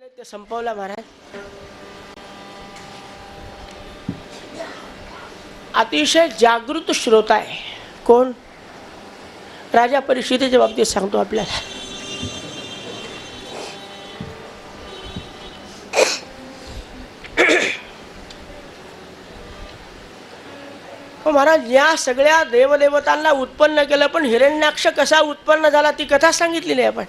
ते संपवला महाराज. अतिशय जागृत श्रोता आहे. कोण? राजा परीक्षितीच्या बाबतीत सांगतो आपल्याला. महाराज या सगळ्या देवदेवतांना उत्पन्न केलं, पण हिरण्याक्ष कसा उत्पन्न झाला ती कथा सांगितली नाही आपण.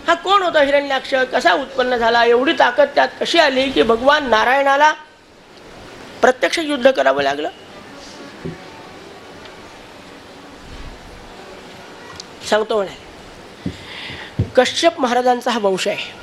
हा कोण होता हिरण्याक्ष, कसा उत्पन्न झाला, एवढी ताकद त्यात कशी आली की भगवान नारायणाला प्रत्यक्ष युद्ध करावं लागलं. सांगतो म्हणाले. कश्यप महाराजांचा हा वंश आहे.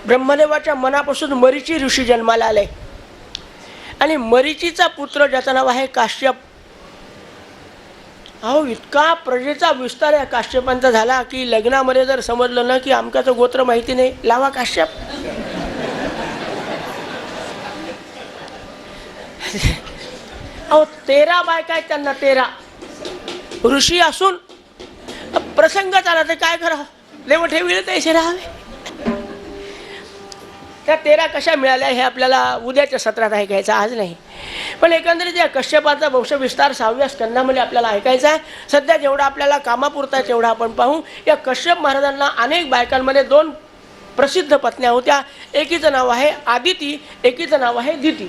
ब्रह्मदेवाच्या मनापासून मरीची ऋषी जन्माला आले आणि मरीचीचा पुत्र ज्याचं नाव आहे काश्यप. अहो इतका प्रजेचा विस्तार या काश्यपांचा झाला की लग्नामध्ये जर समजलं ना की आमकाचं गोत्र माहिती नाही, लावा काश्यप. अहो 13 बायका आहेत त्यांना, 13 ऋषी असून प्रसंग आला तर काय करावं, देव ठेवील तैसे राहावे. त्या 13 कशा मिळाल्या हे आपल्याला उद्याच्या सत्रात ऐकायचं, आज नाही. पण एकंदरीत या कश्यपाचा वंशविस्तार 6व्या स्कंदामध्ये आपल्याला ऐकायचा आहे. सध्या जेवढा आपल्याला कामापुरता तेवढा आपण पाहू. या कश्यप महाराजांना अनेक बायकांमध्ये 2 प्रसिद्ध पत्न्या होत्या. एकीचं नाव आहे आदिती, एकीचं नाव आहे दिती.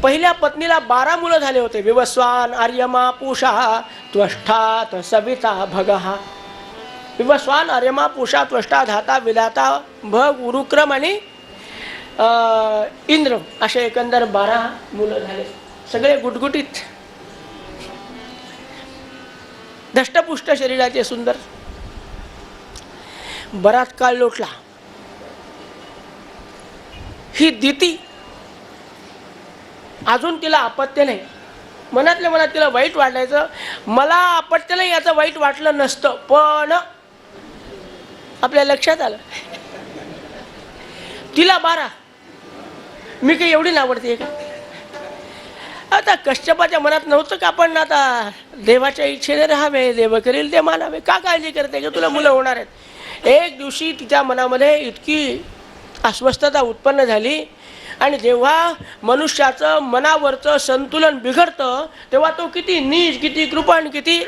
पहिल्या पत्नीला 12 मुलं झाले होते. विवस्वान, आर्यमा, पूषा, त्वष्टा, सविता, भगहा. विवस्वान, आर्यमा, पूषा, त्वष्टा, धाता, विधाता, भग, उरुक्रम आणि इंद्र असे एकंदर 12 मुलं झाले. सगळे गुटगुटीत, धष्टपुष्ट शरीराचे, सुंदर. बराच काळ लोटला. ही दिती अजून तिला अपत्य नाही. मनातल्या मनात तिला वाईट वाटायचं, मला अपत्य नाही याचं वाईट वाटलं नसतं, पण आपल्या लक्षात आलं तिला 12. मी काही एवढी नावडते का? आता कश्यपाच्या मनात नव्हतं का आपण आता देवाच्या इच्छेने राहावे, देव करील ते मानावे. का काळजी करते की तुला मुलं होणार आहेत? एक दिवशी तिच्या मनामध्ये इतकी अस्वस्थता उत्पन्न झाली आणि जेव्हा मनुष्याचं मनावरचं संतुलन बिघडतं तेव्हा तो किती नीच, किती कृपण, किती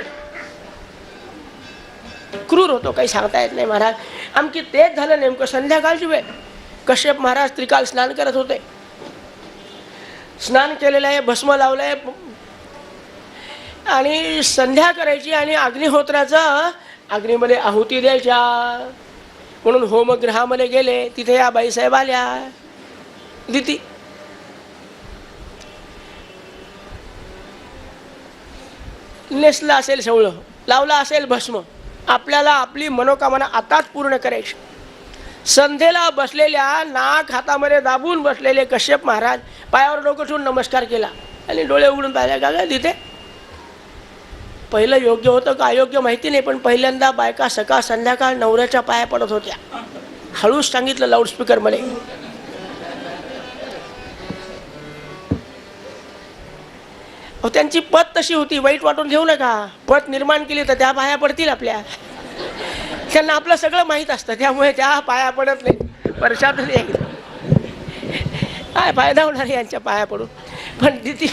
क्रूर होतो, काही सांगता येत नाही. महाराज आमची तेच झालं. नेमकं संध्याकाळची वेळ. कश्यप महाराज त्रिकाल स्नान करत होते. स्नान केलेलं आहे, भस्म लावलं आहे आणि संध्या करायची आणि अग्निहोत्राचं अग्नीमध्ये आहुती द्यायच्या म्हणून होमगृहामध्ये गेले. तिथे या बाईसाहेब आल्या. दिती नेसलं असेल सवळं, लावला असेल भस्म, आपल्याला आपली मनोकामना आताच पूर्ण करायची. संध्येला बसलेल्या, नाक हातामध्ये दाबून बसलेले कश्यप महाराज पायावर डोकं ठेवून नमस्कार केला आणि डोळे उघडून पाहिल्या. का काय तिथे पहिलं योग्य होतं का अयोग्य माहिती नाही, पण पहिल्यांदा बायका सकाळ संध्याकाळ नवऱ्याच्या पाया पडत होत्या. हळूच सांगितलं लाऊडस्पीकरमध्ये. त्यांची पत तशी होती, वाईट वाटून घेऊ नका. पत निर्माण केली तर त्या पाया पडतील आपल्या. त्यांना आपलं सगळं माहीत असतं, त्यामुळे त्या पाया पडत नाही. वर्षातून एकदा काय फायदा होणार यांच्या पाया पडून. पण दिती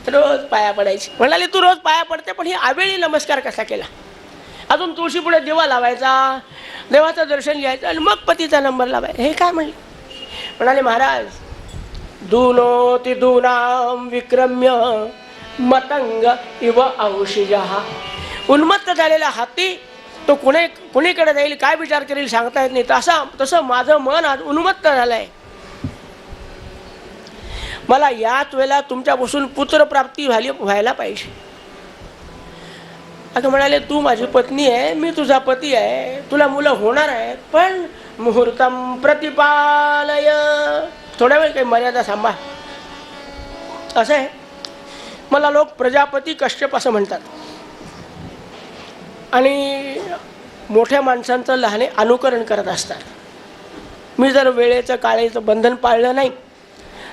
रोज पाया पडायची. म्हणाली तू रोज पाया पडते, पण ही आवेळी नमस्कार कसा केला? अजून तुळशी पुढे दिवा लावायचा, देवाचं दर्शन घ्यायचं आणि मग पतीचा नंबर लावायचा. हे काय म्हणले? म्हणाले महाराज दूनोति दूनाम विक्रम्य मतंग इव औषिजः. उन्मत्त झालेला हाती तो कुणीकडे जाईल, काय विचार करेल सांगता येत नाही. तसं माझं मन आज उन्मत्त झालंय. मला याच वेळेला तुमच्यापासून पुत्रप्राप्ती व्हायला पाहिजे. आता म्हणाले तू माझी पत्नी आहे, मी तुझा पती आहे, तुला मुलं होणार आहेत, पण मुहूर्तम प्रतिपालय. थोड्या वेळ काही मर्यादा सांभाळ. असं आहे, मला लोक प्रजापती कश्यप असं म्हणतात. आणि मोठ्या माणसांचं लहाने अनुकरण करत असतात. मी जर वेळेचं काळेचं बंधन पाळलं नाही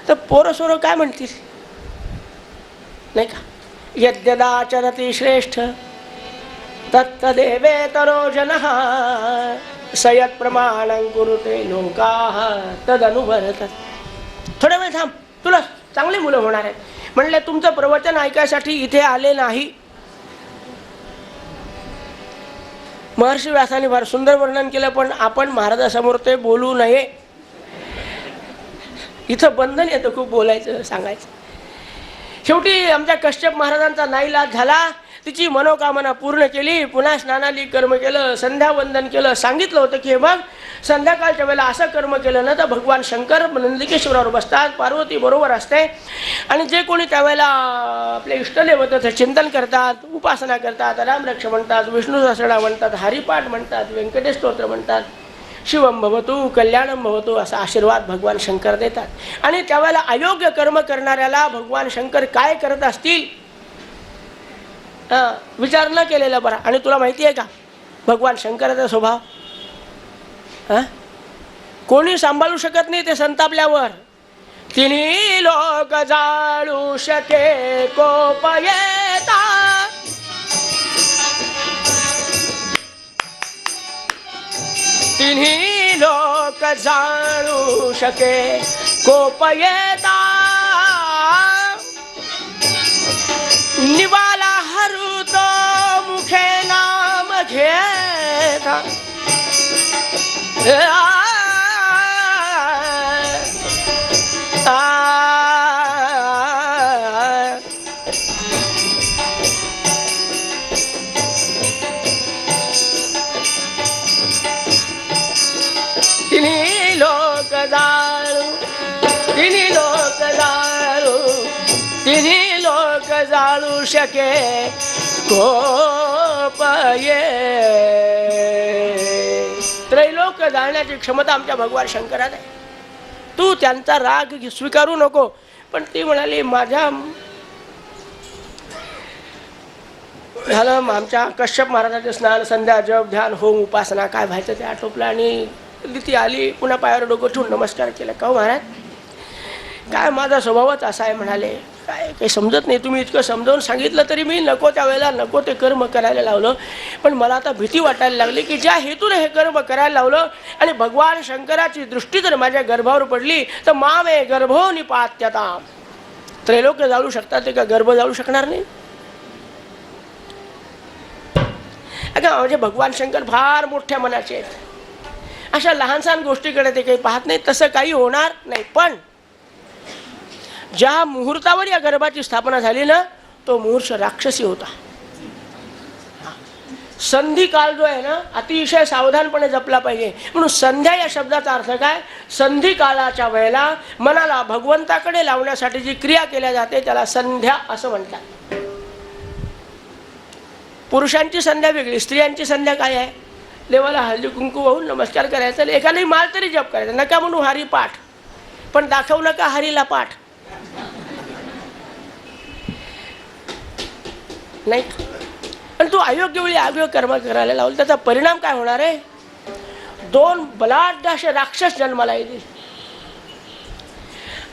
तर पोरं सोरं काय म्हणतील, नाही का. यद्यदाचरति श्रेष्ठ तत्तदेवेतरो जनः सयत् प्रमाणं कुरुते लोकाः तदनुवर्तते. थोड्या वेळ थांब, तुला चांगली मुलं होणार आहेत. म्हणले तुमचं प्रवचन ऐकायसाठी इथे आले नाही. महर्षी व्यासाने फार सुंदर वर्णन केलं, पण आपण महाराजासमोर ते बोलू नये. इथं बंधन येतं खूप बोलायचं सांगायचं. शेवटी आमच्या कश्यप महाराजांचा नाईलाज झाला. तिची मनोकामना पूर्ण केली. पुन्हा स्नानाली कर्म केलं, संध्यावंदन केलं. सांगितलं होतं की हे बघ, संध्याकाळच्या वेळेला असं कर्म केलं ना तर भगवान शंकर नंदिकेश्वरावर बसतात, पार्वती बरोबर असते. आणि जे कोणी त्यावेळेला आपले इष्टदेव त्याचं चिंतन करतात, उपासना करतात, रामरक्ष म्हणतात, विष्णू सहस्रनाम म्हणतात, हरिपाठ म्हणतात, व्यंकटेश स्तोत्र म्हणतात, शिवम भवतु कल्याणम भवतु असा आशीर्वाद भगवान शंकर देतात. आणि त्यावेळेला अयोग्य कर्म करणाऱ्याला भगवान शंकर काय करत असतील विचार न केलेला बरा. आणि तुला माहिती आहे का भगवान शंकराचा स्वभाव? कोणी सांभाळू शकत नाही ते संतापल्यावर. तिन्ही लोक जाळू शके कोप येता, तिन्ही लोक जाळू शके कोप येता, निवाला हरुतो मुखे नाम घेता. तिन्ही लोक जाळू, तिन्ही लोक जाळू, तिन्ही लोक जाळू शके कोप ये. त्रैलोक जाळण्याची क्षमता आमच्या भगवान शंकरात आहे. तू त्यांचा राग स्वीकारू नको. पण ती म्हणाली माझ्या झालं आमच्या कश्यप महाराजांचे स्नान, संध्या, जप, ध्यान, होम, उपासना काय व्हायचं ते आटोपलं. आणि ती आली, पुन्हा पायावर डोकं ठेवून नमस्कार केला. का महाराज काय माझा स्वभावच असा आहे. म्हणाले काय काही समजत नाही, तुम्ही इतकं समजावून सांगितलं तरी मी नको त्यावेळेला नको ते कर्म करायला लावलं. पण मला आता भीती वाटायला लागली की ज्या हेतूने हे कर्म करायला लावलं आणि भगवान शंकराची दृष्टी जर माझ्या गर्भावर पडली तर मामे गर्भो निपात्यता. त्रैलोक्य जाळू शकतात ते का गर्भ जाळू शकणार नाही? अगं म्हणजे भगवान शंकर फार मोठ्या मनाचे आहेत. अशा लहानसहान गोष्टीकडे ते काही पाहत नाही. तसं काही होणार नाही. पण ज्या मुहूर्तावर या गर्भाची स्थापना झाली ना तो मुहूर्त राक्षसी होता. संधी काळ जो आहे ना अतिशय सावधानपणे जपला पाहिजे. म्हणून संध्या या शब्दाचा अर्थ काय? संधी काळाच्या वेळेला मनाला भगवंताकडे लावण्यासाठी जी क्रिया केल्या जाते त्याला संध्या असं म्हणतात. पुरुषांची संध्या वेगळी, स्त्रियांची संध्या काय आहे? देवाला हळदी कुंकू वाहून नमस्कार करायचा, एखादाही माळ तरी जप करायचा. नका म्हणू हरी पाठ, पण दाखवू नका हरीला पाठ. नाही पण तू अयोग्य वेळी अयोग्य कर्म करायला लावलं त्याचा परिणाम काय होणार आहे? दोन बलाढ्य असे राक्षस जन्माला येतील.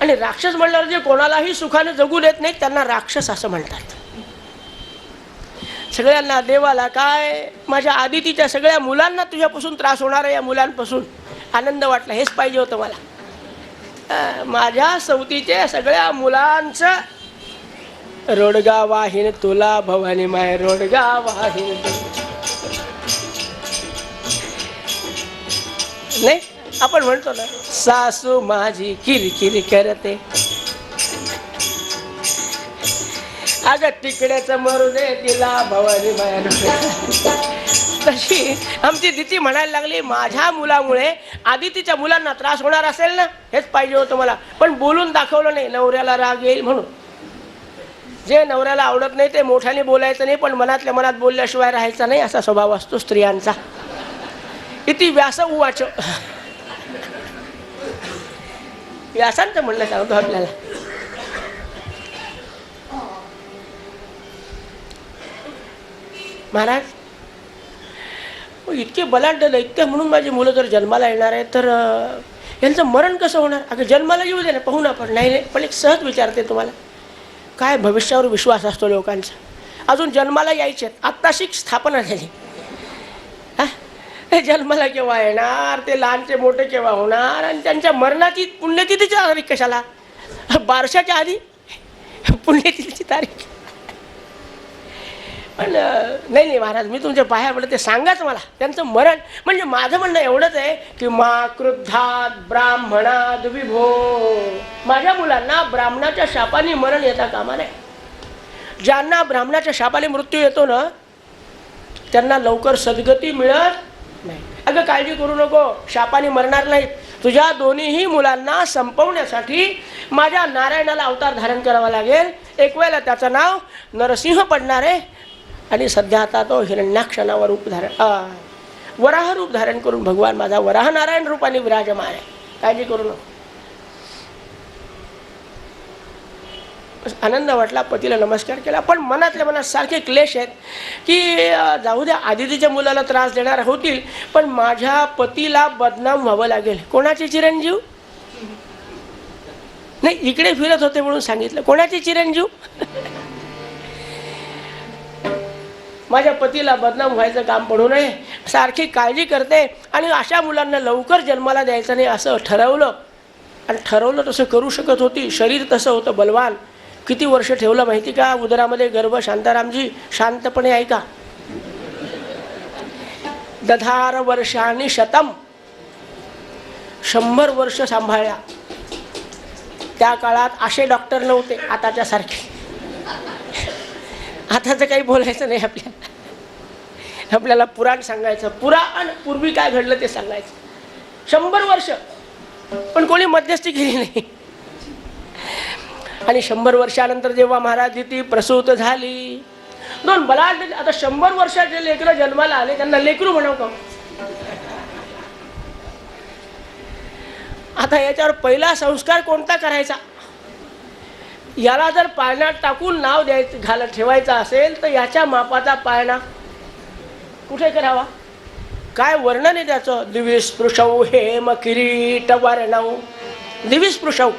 आणि राक्षस म्हणल्यावर जे कोणालाही सुखाने जगू देत नाहीत त्यांना राक्षस असं म्हणतात. सगळ्यांना देवाला काय माझ्या आदितीच्या सगळ्या मुलांना तुझ्यापासून त्रास होणार आहे, या मुलांपासून आनंद वाटला, हेच पाहिजे होतं मला. माझ्या सवतीच्या सगळ्या मुलांचं रोडगा वाहिन तुला भवानी माय रोडगा वाहिन. नाही आपण म्हणतो ना सासू माझी किरकिर करते, अगं तिकड्याचं मरू दे तिला भवानी माय. तशी आमची दिती म्हणायला लागली माझ्या मुलामुळे आदितीच्या मुलांना त्रास होणार असेल ना, हेच पाहिजे होतं मला. पण बोलून दाखवलं नाही, नवऱ्याला राग येईल म्हणून. जे नवऱ्याला आवडत नाही ते मोठ्याने बोलायचं नाही, पण मनातल्या मनात बोलल्याशिवाय राहायचा नाही, असा स्वभाव असतो स्त्रियांचा. इति व्यास उवाच. व्यासांचं म्हणणं सांगतो आपल्याला. महाराज इतके बलाढ्य दैत्य म्हणून माझी मुलं जर जन्माला येणार आहे तर यांचं मरण कसं होणार? अगं जन्माला येऊ दे ना, पाहू ना आपण. नाही पण एक सहज विचारते तुम्हाला, काय भविष्यावर विश्वास असतो लोकांचा? अजून जन्माला यायचे, आत्ताशी स्थापना झाली. हे जन्माला केव्हा येणार? ते लहानचे मोठे केव्हा होणार? आणि त्यांच्या मरणाची पुण्यतिथीच्या तारीख कशाला? बारशाच्या आधी पुण्यतिथीची तारीख. पण नाही महाराज, मी तुमच्या पाया पडते, ते सांगाच मला त्यांचं मरण. म्हणजे माझं म्हणणं एवढंच आहे की मा क्रुद्धात ब्राह्मणाद विभो, माझ्या मुलांना ब्राह्मणाच्या शापाने मरण येता कामा नये. ज्यांना ब्राह्मणाच्या शापाने मृत्यू येतो ना, त्यांना लवकर सद्गती मिळत नाही. अगं काळजी करू नको, शापाने मरणार नाहीत. तुझ्या दोन्हीही मुलांना संपवण्यासाठी माझ्या नारायणाला अवतार धारण करावा लागेल. एक वेळेला त्याचं नाव नरसिंह पडणार आहे. आणि सध्या आता तो हिरण्याक्ष नावावर रूप धारण, वराह रूप धारण करून भगवान माझा वराह नारायण रूपाने विराजमान आहे. काळजी करू नको. आनंद वाटला, पतीला नमस्कार केला. पण मनातल्या मनात सारखे क्लेश आहेत की जाऊ द्या, आदितीच्या मुलाला त्रास देणार होतील, पण माझ्या पतीला बदनाम व्हावं लागेल. कोणाचे चिरंजीव? नाही, इकडे फिरत होते म्हणून सांगितलं. कोणाचे चिरंजीव? माझ्या पतीला बदनाम व्हायचं काम पडू नये, सारखी काळजी करते. आणि अशा मुलांना लवकर जन्माला द्यायचं नाही असं ठरवलं. आणि ठरवलं तसं करू शकत होती. शरीर तसं होतं बलवान. किती वर्ष ठेवलं माहिती का उदरामध्ये गर्भ? शांतारामजी शांतपणे ऐका. दधार वर्षांनी शतम, 100 वर्ष सांभाळल्या. त्या काळात असे डॉक्टर नव्हते आताच्या सारखे. आताचं काही बोलायचं नाही आपल्याला पुराण सांगायचं. पुराण पूर्वी काय घडलं ते सांगायचं. 100 वर्ष पण कोणी मध्यस्थी केली नाही. आणि 100 वर्षानंतर जेव्हा महाराज ती प्रसूत झाली, 2 बलाढ्य, आता 100 वर्षाचे लेकरं जन्माला आले, त्यांना लेकरू म्हणावं का? आता याच्यावर पहिला संस्कार कोणता करायचा? याला जर पाळण्यात टाकून नाव द्यायचं ठेवायचं असेल तर याच्या मापाचा पाळणा कुठे करावा? काय वर्णन आहे त्याचं? दिविस्पृशौ हेम किरीट वर्णौ. दिविस्पृशौ,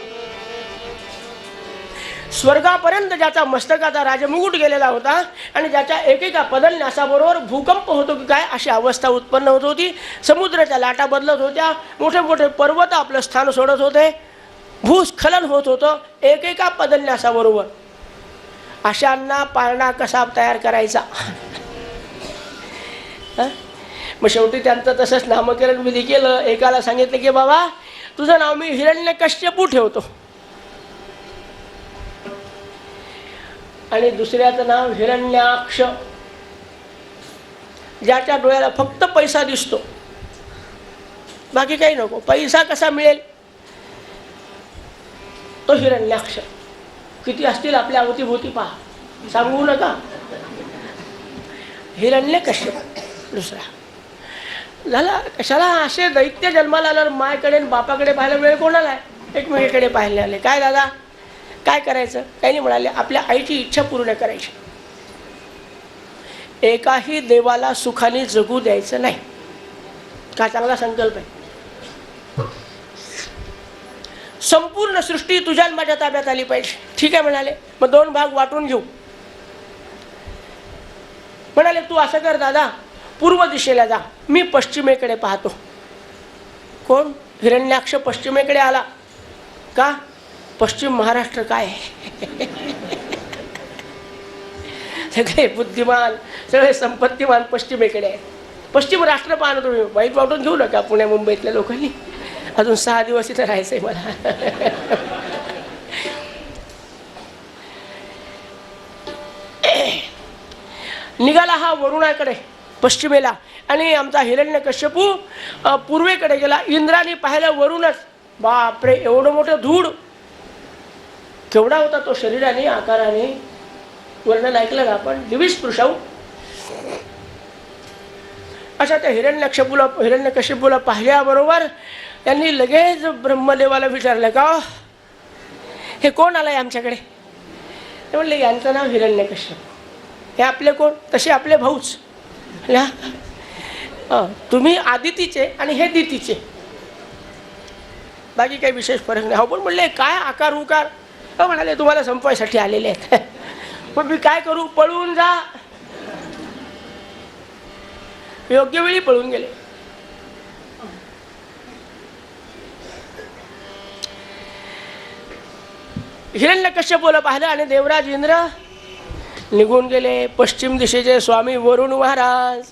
स्वर्गापर्यंत ज्याचा मस्तकाचा राजमुकुट गेलेला होता आणि ज्याच्या एकेका पदन्यासाबरोबर भूकंप होतो की काय अशी अवस्था उत्पन्न होत होती. समुद्राच्या लाटा बदलत होत्या, मोठे मोठे पर्वत आपलं स्थान सोडत होते, भूस्खलन होत होतं एकेका पदन्यासाबरोबर. अशांना पाळणा कसा तयार करायचा? मग शेवटी त्यांचं तसंच नामकरण विधी केलं. एकाला सांगितलं की बाबा तुझं नाव मी हिरण्यकश्यपू ठेवतो, आणि दुसऱ्याचं नाव हिरण्याक्ष. ज्याच्या डोळ्याला फक्त पैसा दिसतो, बाकी काही नको. पैसा कसा मिळेल तो हिरण्याक्ष. किती असतील आपल्या अवतीभोवती पहा, सांगू नका. हिरण्यकश्यप दुसरा झाला. कशाला असे दैत्य जन्माला आल्यावर मायकडे बापाकडे पाहायला वेळ कोणाला आहे? एकमेकाकडे पाहायला आले. काय दादा काय करायचं? काही नाही म्हणाले, आपल्या आईची इच्छा पूर्ण करायची. एकाही देवाला सुखाने जगू द्यायचं नाही. का चांगला संकल्प आहे. संपूर्ण सृष्टी तुझ्या माझ्या ताब्यात आली पाहिजे. ठीक आहे म्हणाले, मग 2 भाग वाटून घेऊ. म्हणाले तू असं कर दादा, पूर्व दिशेला जा, मी पश्चिमेकडे पाहतो. कोण? हिरण्याक्ष पश्चिमेकडे आला. का? पश्चिम महाराष्ट्र काय सगळे बुद्धिमान, सगळे संपत्तीमान पश्चिमेकडे आहेत. पश्चिम राष्ट्र पाहणं तुम्ही वाईट वाटून घेऊ नका पुण्या मुंबईतल्या लोकांनी. अजून 6 दिवस इथं राहायचंय मला. निघाला हा वरुणाकडे पश्चिमेला, आणि आमचा हिरण्यकश्यपू पूर्वेकडे गेला. इंद्राने पाहिलं वरूनच, बापरे एवढं मोठं धूळ. केवढा होता तो शरीराने आकाराने, वर्णन ऐकलं ना आपण. दिविस्पृशौ. अशा त्या हिरण्यकश्यपूला पाहिल्याबरोबर त्यांनी लगेच ब्रह्मदेवाला विचारलं का हे कोण आलंय आमच्याकडे? ते म्हणले यांचं नाव हिरण्यकश्यप. हे आपले कोण? तसे आपले भाऊच. तुम्ही आदितीचे आणि हे दितीचे, बाकी काही विशेष फरक नाही. हो पण म्हणले काय आकार उकार, म्हणाले तुम्हाला संपवायसाठी आलेले आहेत. पण मी काय करू, पळून जा. योग्य वेळी पळून गेले. हिरण्यकश्यपूला पाहिलं आणि देवराज इंद्र निघून गेले. पश्चिम दिशेचे स्वामी वरुण महाराज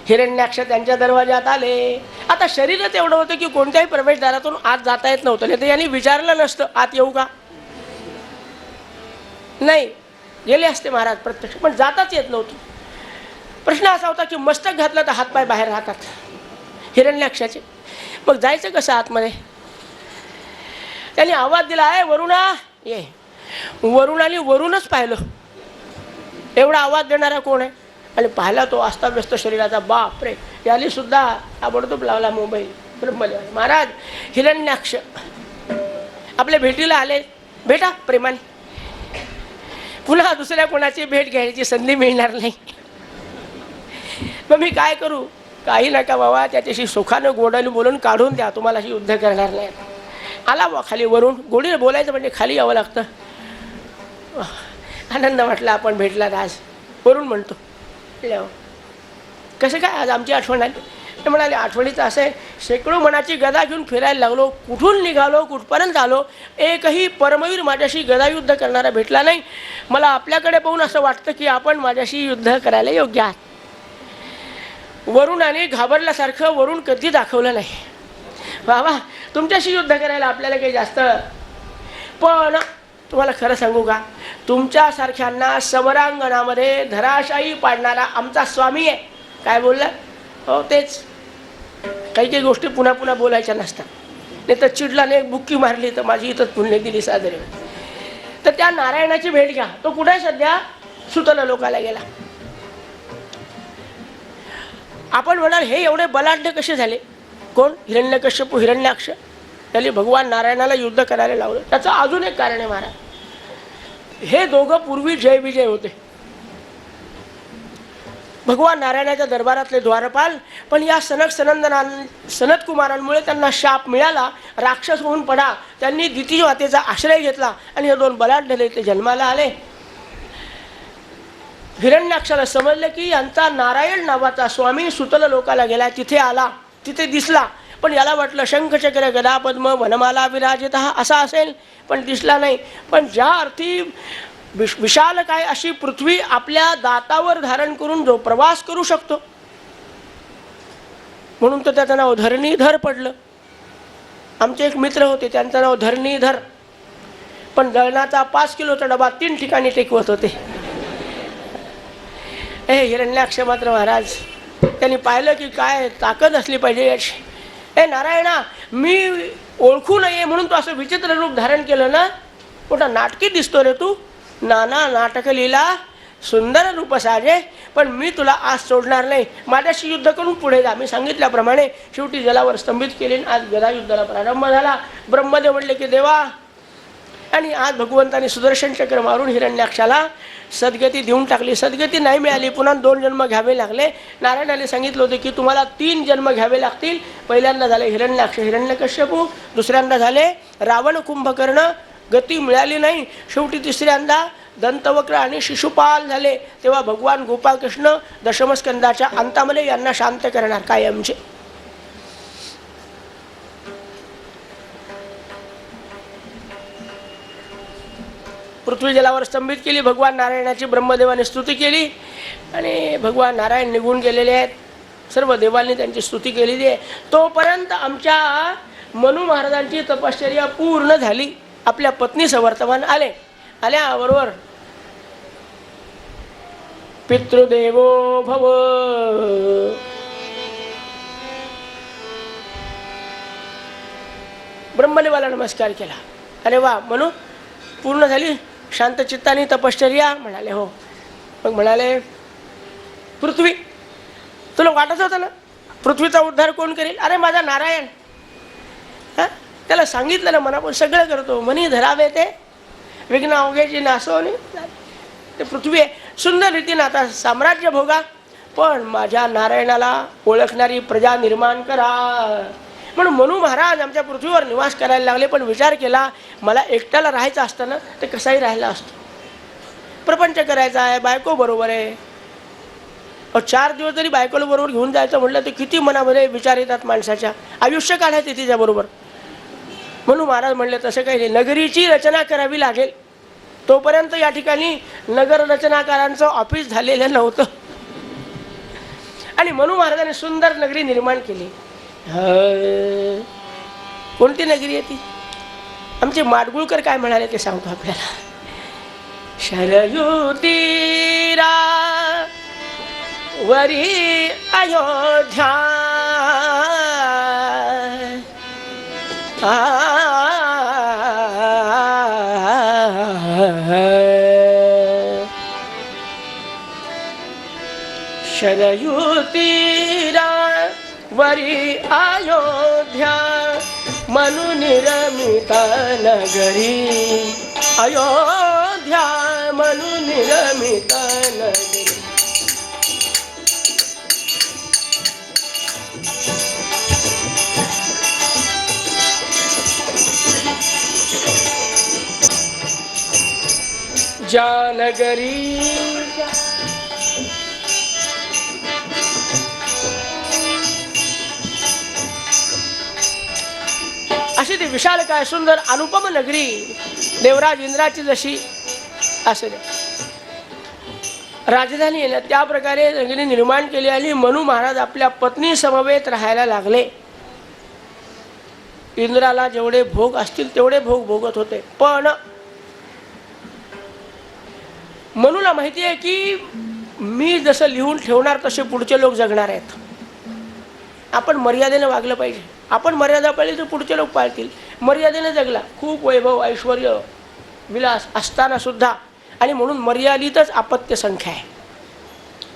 हिरण्याक्ष त्यांच्या दरवाज्यात आले. आता शरीरच एवढं होतं की कोणत्याही प्रवेशद्वारातून आत जाता येत नव्हतं. नाही तर यांनी विचारलं नसतं आत येऊ का, नाही गेले असते महाराज प्रत्यक्ष, पण जाताच येत नव्हतं. प्रश्न असा होता की मस्तक घातलं तर हातपाय बाहेर राहतात हिरण्याक्षाचे, मग जायचं कसं आतमध्ये. त्यांनी आवाज दिला, आहे वरुणा ये. वरुणाने वरूनच पाहिलं, एवढा आवाज देणारा कोण आहे, आणि पाहिला तो अस्ताव्यस्त शरीराचा. बाप रे, याने सुद्धा ताबडतोब लावला मोबाईल ब्रह्मदेव. महाराज हिरण्याक्ष आपल्या भेटीला आले, भेटा प्रेमाने. पुन्हा दुसऱ्या कोणाची भेट घ्यायची संधी मिळणार नाही. मग मी काय करू, काही नका बाबा, त्याच्याशी सुखानं गोडाने बोलून काढून द्या, तुम्हाला अशी युद्ध करणार नाही. आला बा खाली वरून, गोडीने बोलायचं म्हणजे खाली यावं लागतं. आनंद वाटला आपण भेटलात आज. वरून म्हणतो कसं काय आज आमची आठवण आली. ते म्हणाले आठवणीचं असं आहे, शेकडो मनाची गदा घेऊन फिरायला लागलो, कुठून निघालो कुठपर्यंत आलो, एकही परमवीर माझ्याशी गदायुद्ध करणारा भेटला नाही. मला आपल्याकडे पाहून असं वाटतं की आपण माझ्याशी युद्ध करायला योग्य आहात. वरुणाने घाबरल्यासारखं वरून कधी दाखवलं नाही. बाबा तुमच्याशी युद्ध करायला आपल्याला काही जास्त, पण तुम्हाला खरं सांगू का, तुमच्यासारख्यांना समरांगणामध्ये धराशायी पाडणारा आमचा स्वामी आहे. काय बोलला, हो तेच. काही काही गोष्टी पुन्हा पुन्हा बोलायच्या नसतात. नाही तर चिडलाने एक बुक्की मारली तर माझी इथंच पुण्य दिली सादरे. तर त्या नारायणाची भेट घ्या. तो कुठे सध्या सुतल लोकाला गेला. आपण म्हणाल हे एवढे बलाढ्य कसे झाले, कोण, हिरण्यकश्यपू हिरण्याक्ष. त्याने भगवान नारायणाला युद्ध करायला लावलं. त्याचं अजून एक कारण आहे महाराज, हे दोघं पूर्वी जय विजय होते, भगवान नारायणाच्या दरबारातले द्वारपाल. पण या सनत कुमारांमुळे त्यांना शाप मिळाला, राक्षस होऊन पडा. त्यांनी द्वितीय मातेचा आश्रय घेतला आणि हे दोन बलाढ्य ते जन्माला आले. हिरण्याक्षाला समजलं की यांचा नारायण नावाचा स्वामी सुतल लोकाला गेला, तिथे आला, तिथे दिसला. पण याला वाटलं शंखचक्र गदा पद्म वनमाला विराजित असा असेल, पण दिसला नाही. पण ज्या अर्थी विशाल काय अशी पृथ्वी आपल्या दातावर धारण करून जो प्रवास करू शकतो, म्हणून तर त्याचं नाव धरणीधर पडलं. आमचे एक मित्र होते, त्यांचं नाव धरणीधर. पण दळणाचा 5 किलोचा डबा 3 ठिकाणी टेकवत होते. हे हिरण्याक्ष मात्र महाराज त्यांनी पाहिलं की काय ताकद असली पाहिजे याची. हे नारायणा, मी ओळखू नये म्हणून तू असं विचित्र रूप धारण केलं ना, मोठा नाटकी दिसतो रे तू. नाना नाटक लीला सुंदर रूप साजे, पण मी तुला आज सोडणार नाही. माझ्याशी युद्ध करून पुढे जा. मी सांगितल्याप्रमाणे शेवटी जलावर स्तंभित केले. आज गदायुद्धाला प्रारंभ झाला. ब्रह्मदेव म्हणले की देवा, आणि आज भगवंताने सुदर्शन चक्र मारून हिरण्याक्षाला सद्गती देऊन टाकली. सद्गती नाही मिळाली, पुन्हा 2 जन्म घ्यावे लागले. नारायणाने सांगितलं होतं की तुम्हाला 3 जन्म घ्यावे लागतील. पहिल्यांदा झाले हिरण्याक्ष हिरण्यकश्यपू, दुसऱ्यांदा झाले रावण कुंभकर्ण, गती मिळाली नाही. शेवटी तिसऱ्यांदा दंतवक्र आणि शिशुपाल झाले. तेव्हा भगवान गोपाळकृष्ण दशमस्कंदाच्या अंतामध्ये यांना शांत करणार कायमचे. पृथ्वी जलावर स्तंभित केली. भगवान नारायणाची ब्रह्मदेवाने स्तुती केली आणि भगवान नारायण निघून गेलेले आहेत. सर्व देवांनी त्यांची स्तुती केलेली आहे. तोपर्यंत आमच्या मनु महाराजांची तपश्चर्या पूर्ण झाली. आपल्या पत्नीचं वर्तमान आले. आल्याबरोबर पितृदेवो भव, ब्रह्मदेवाला नमस्कार केला. अरे वा म्हणू पूर्ण झाली शांत चित्ताने तपश्चर्या. म्हणाले हो. मग म्हणाले पृथ्वी, तुला वाटत होतं ना पृथ्वीचा उद्धार कोण करेल. अरे माझा नारायण. त्याला सांगितलं ना मनापासून सगळं करतो. मनी धरावे ते विघ्न अवघेची नासवणी. ते पृथ्वी आहे. सुंदर रीतीनं आता साम्राज्य भोगा. पण माझ्या नारायणाला ओळखणारी प्रजा निर्माण करा. म्हणून मनू महाराज आमच्या पृथ्वीवर निवास करायला लागले. पण विचार केला, मला एकट्याला राहायचं असतं ना तर कसाही राहिला असतो. प्रपंच करायचा आहे, बायको बरोबर आहे. 4 दिवस जरी बायकोला बरोबर घेऊन जायचं म्हटलं तर किती मनामध्ये विचार येतात माणसाच्या. आयुष्य काढायचं तिच्याबरोबर. म्हणून महाराज म्हणले तसं काही नाही, नगरीची रचना करावी लागेल. तोपर्यंत या ठिकाणी नगर रचनाकारांचं ऑफिस झालेलं नव्हतं. आणि मनू महाराजांनी सुंदर नगरी निर्माण केली. कोणती नगरी आहे ती? आमचे माडगुळकर काय म्हणाले ते सांगतो आपल्याला. शरयू तीरा वरी अयोध्या शरयू तीरा वरी अयोध्या मनु निर्मित नगरी. अयोध्या मनु निर्मित नगरी. जानगरी अशी ती विशाल काय सुंदर अनुपम नगरी देवराज इंद्राची जशी असे राजधानी आहे ना त्या प्रकारे नगरी निर्माण केली. आणि मनू महाराज आपल्या पत्नी समवेत राहायला लागले. इंद्राला जेवढे भोग असतील तेवढे भोग भोगत होते. पण मनूला माहिती आहे की मी जसं लिहून ठेवणार तसे पुढचे लोक जगणार आहेत. आपण मर्यादेने वागलं पाहिजे. आपण मर्यादा पाळली तर पुढचे लोक पाळतील. मर्यादेने जगला, खूप वैभव ऐश्वर विलास असताना सुद्धा, आणि म्हणून मर्यादितच अपत्य संख्या आहे.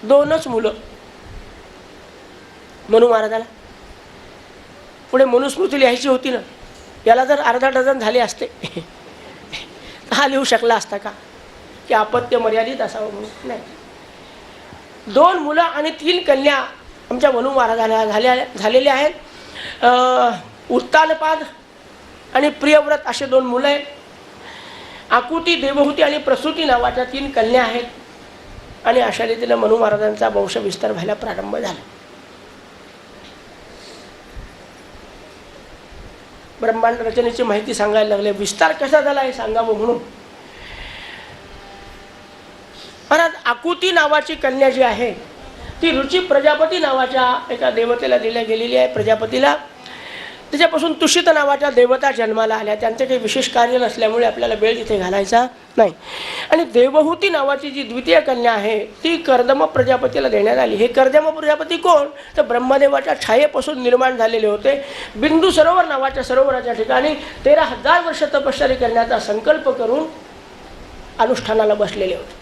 2च मुलं मनू महाराजाला. पुढे मनुस्मृती लिहायची होती ना, याला जर अर्धा डझन झाले असते हा लिहू शकला असता का की अपत्य मर्यादित असावं म्हणून? नाही. 2 मुलं आणि 3 कन्या आमच्या मनू महाराजाला झालेल्या आहेत. उत्तानपाद आणि प्रियव्रत असे 2 मुलं आहेत. आकुती, देवहूती आणि प्रसूती नावाच्या 3 कन्या आहेत. आणि अशा रीतीने मनू महाराजांचा वंशविस्तार व्हायला प्रारंभ झाला. ब्रह्मांड रचनेची माहिती सांगायला लागले. विस्तार कसा झाला हे सांगावं म्हणून महाराज आकुती नावाची कन्या जी आहे ती रुची प्रजापती नावाच्या एका देवतेला दिल्या गेलेली आहे. प्रजापतीला त्याच्यापासून तुषित नावाच्या देवता जन्माला आल्या. त्यांचं काही विशेष कार्य नसल्यामुळे आपल्याला वेळ तिथे घालायचा नाही. आणि देवहूती नावाची जी द्वितीय कन्या आहे ती कर्दम प्रजापतीला देण्यात आली. हे कर्दम प्रजापती कोण तर ब्रह्मदेवाच्या छायेपासून निर्माण झालेले होते. बिंदू सरोवर नावाच्या सरोवराच्या ठिकाणी 13,000 वर्ष तपश्चर्या करण्याचा संकल्प करून अनुष्ठानाला बसलेले होते.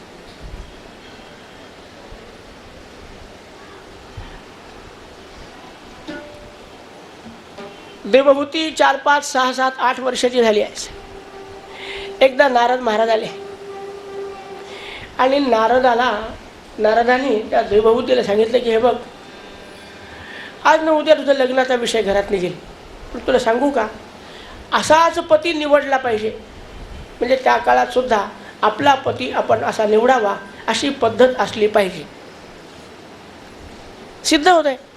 देवहूती 4, 5, 6, 7, 8 वर्षाची झाली आहे. एकदा नारद महाराज आले आणि नारदाने त्या देवहूतीला सांगितलं की हे बघ, आज न उद्या तुझं लग्नाचा विषय घरात निघेल, पण तुला सांगू का, असाच पती निवडला पाहिजे. म्हणजे त्या काळात सुद्धा आपला पती आपण असा निवडावा अशी पद्धत असली पाहिजे. सिद्ध होत आहे.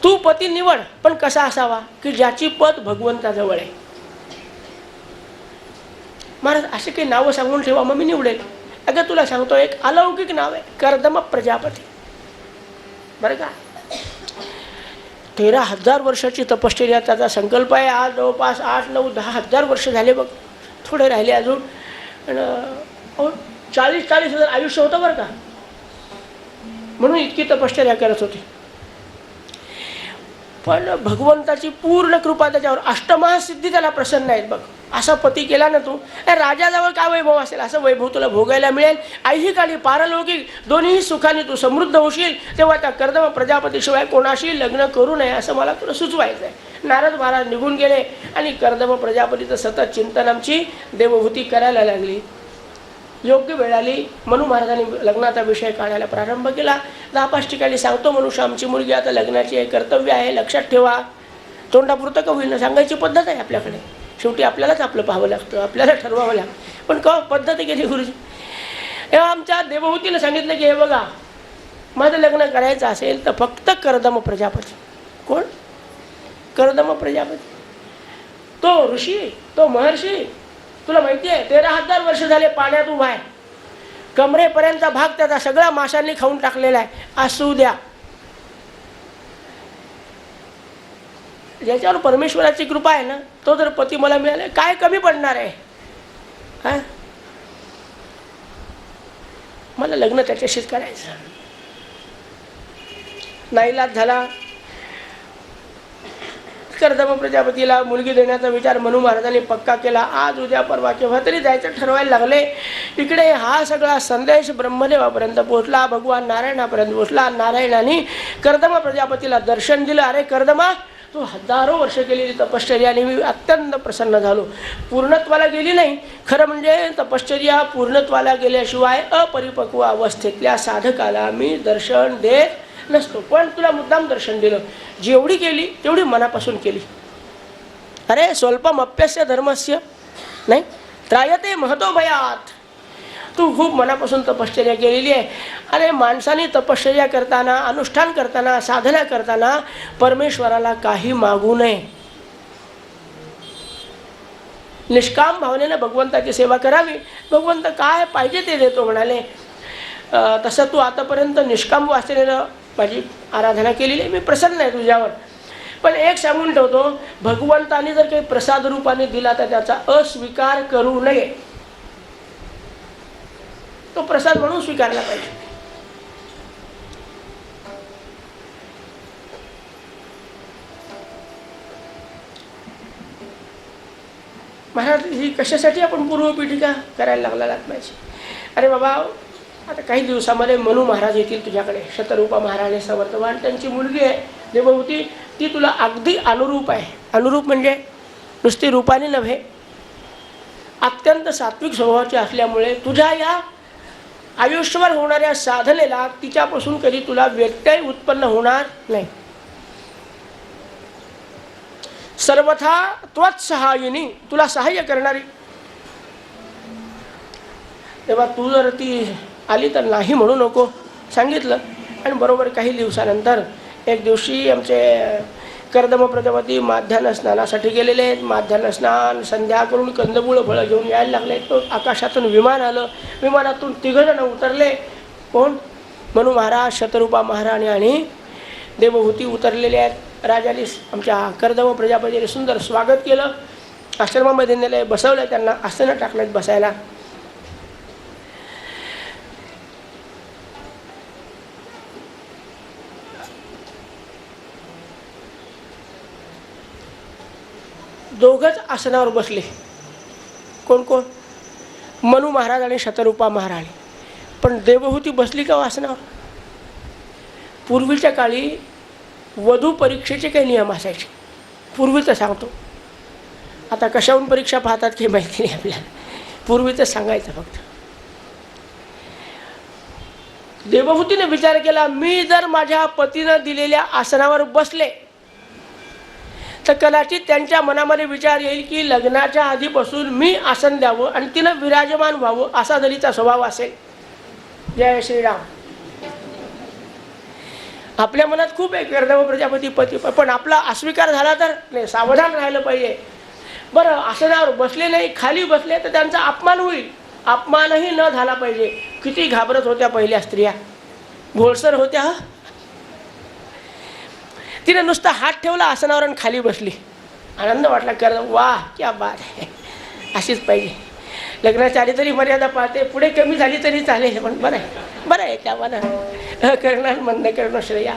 तू पती निवड, पण कसा असावा की ज्याची पद भगवंताजवळ आहे. महाराज असे काही नावं सांगून ठेवा मग मी निवडेल. अगं तुला सांगतो एक अलौकिक नाव आहे, कर्दम प्रजापती. बरं का, 13,000 वर्षाची तपश्चर्या त्याचा संकल्प आहे. आज जवळपास 8, 9, 10,000 वर्ष झाले बघ. थोडे राहिले अजून. 40,000 आयुष्य होतं बरं का. म्हणून इतकी तपश्चर्या करत होती. पण भगवंताची पूर्ण कृपा त्याच्यावर, अष्टमहासिद्धी त्याला प्रसन्न आहेत बघ. असा पती केला ना तू, राजाजवळ काय वैभव असेल असं वैभव तुला भोगायला मिळेल. ऐहिक आणि पारलौकिक दोन्ही सुखाने तू समृद्ध होशील. तेव्हा त्या कर्दम प्रजापतीशिवाय कोणाशी लग्न करू नये असं मला तुला सुचवायचं आहे. नारद महाराज निघून गेले आणि कर्दम प्रजापतीचं सतत चिंतन आमची देवहूती करायला लागली. योग्य वेळ आली. मनू महाराजांनी लग्नाचा विषय काढायला प्रारंभ केला. 10-5 ठिकाणी सांगतो मनुष्य आमची मुलगी आता लग्नाची आहे, कर्तव्य आहे, लक्षात ठेवा. तोंडापुरतं का होईना सांगायची पद्धत आहे आपल्याकडे. शेवटी आपल्यालाच आपलं पाहावं लागतं, आपल्याला ठरवावं लागतं. पण का पद्धत केली गुरुजी. तेव्हा आमच्या देवहूतीनं सांगितलं की हे बघा, माझं लग्न करायचं असेल तर फक्त कर्दम प्रजापती. कोण? कर्दम प्रजापती. तो ऋषी, तो महर्षी, तुला माहिती आहे 13,000 वर्ष झाले पाण्यात उभा आहे. कमरेपर्यंतचा भाग त्याचा सगळा माशांनी खाऊन टाकलेला आहे. असू द्या, ज्याच्यावर परमेश्वराची कृपा आहे ना, तो जर पती मला मिळाला, काय कमी पडणार आहे? हा, मला लग्न त्याच्याशीच करायचं. नाईलाज झाला. कर्दम प्रजापतीला मुलगी देण्याचा विचार मनू महाराजांनी पक्का केला. आज उद्या परवा केव्हा तरी जायचं ठरवायला लागले. इकडे हा सगळा संदेश ब्रह्मदेवापर्यंत पोहोचला, भगवान नारायणापर्यंत पोहोचला. नारायणाने कर्दम प्रजापतीला दर्शन दिलं. अरे कर्दमा, तू हजारो वर्ष केलेली तपश्चर्याने मी अत्यंत प्रसन्न झालो. पूर्णत्वाला गेली नाही, खरं म्हणजे तपश्चर्या पूर्णत्वाला गेल्याशिवाय अपरिपक्व अवस्थेतल्या साधकाला मी दर्शन देत नसतो. पण तुला मुद्दाम दर्शन दिलं. जेवढी केली तेवढी मनापासून केली. अरे स्वल्पमप्यस्य धर्मस्य नाही त्रायते महतो भयात. तू खूप मनापासून तपश्चर्या केलेली आहे. अरे माणसाने तपश्चर्या करताना, अनुष्ठान करताना, साधना करताना परमेश्वराला काही मागू नये. निष्काम भावनेनं भगवंताची सेवा करावी. भगवंत काय पाहिजे ते देतो म्हणाले. तसं तू आतापर्यंत निष्काम वासनेनं माझी आराधना केलेली आहे. मी प्रसन्न आहे तुझ्यावर. पण एक सांगून ठेवतो, भगवंताने जर काही प्रसाद रूपाने दिला तर त्याचा अस्वीकार करू नये. तो प्रसाद म्हणून स्वीकारला पाहिजे. महाराज, ही कशासाठी आपण पूर्वपीठिका करायला लागला पाहिजे? अरे बाबा, आता काही दिवसामध्ये मनू महाराज येतील तुझ्याकडे. शतरूपा महाराणी समर्थवान त्यांची मुलगी आहे देवहूती. ती तुला अगदी अनुरूप आहे. अनुरूप म्हणजे नुसती रूपाने नव्हे, अत्यंत सात्विक स्वभावाची असल्यामुळे तुझ्या या आयुष्यभर होणाऱ्या साधनेला तिच्यापासून कधी तुला व्यत्यय उत्पन्न होणार नाही. सर्वथा त्वत्सहायिनी, तुला सहाय्य करणारी. तेव्हा तू जर ती आली तर नाही म्हणू नको सांगितलं. आणि बरोबर काही दिवसानंतर एक दिवशी आमचे कर्दम प्रजापती माध्यान्ह स्नानासाठी गेलेले आहेत. माध्यान्ह स्नान संध्या करून कंदमुळं फळं घेऊन यायला लागले. तो आकाशातून विमान आलं. विमानातून 3 जण उतरले. कोण? मनू महाराज, शतरूपा महाराणी आणि देवहूती उतरलेले आहेत. राजाने आमच्या कर्दम प्रजापतीने सुंदर स्वागत केलं. आश्रमामध्ये नेले, बसवलं, त्यांना आसनं टाकण्यात बसायला. दोघंच आसनावर बसले. कोण कोण? मनू महाराज आणि शतरूपा महाराणी. पण देवहूती बसली का आसनावर? पूर्वीच्या काळी वधू परीक्षेचे काही नियम असायचे. पूर्वीचं सांगतो, आता कशाहून परीक्षा पाहतात काही माहिती नाही आपल्याला. पूर्वीचं सांगायचं फक्त. देवहूतीने विचार केला, मी जर माझ्या पतीनं दिलेल्या आसनावर बसले तर कदाचित त्यांच्या मनामध्ये विचार येईल की लग्नाच्या आधीपासून मी आसन द्यावं आणि तिनं विराजमान व्हावं, असा जरीचा स्वभाव असेल. जय श्रीराम. आपल्या मनात खूप आहे कर्दम प्रजापती पती, पण आपला अस्वीकार झाला तर नाही, सावधान राहिलं पाहिजे. बरं, आसनावर बसले नाही, खाली बसले तर त्यांचा अपमान होईल. अपमानही न झाला पाहिजे. किती घाबरत होत्या पहिल्या स्त्रिया, घोळसर होत्या. तिने नुसता हात ठेवला आसनावर आणि खाली बसली. आनंद वाटला. कर वाह, क्या बात आहे. अशीच पाहिजे. लग्नाच्या आधी तरी मर्यादा पाळते, पुढे कमी झाली तरी चालेल, पण बरं आहे, बरं आहे. त्या मला करणार मंद करणं श्रेया.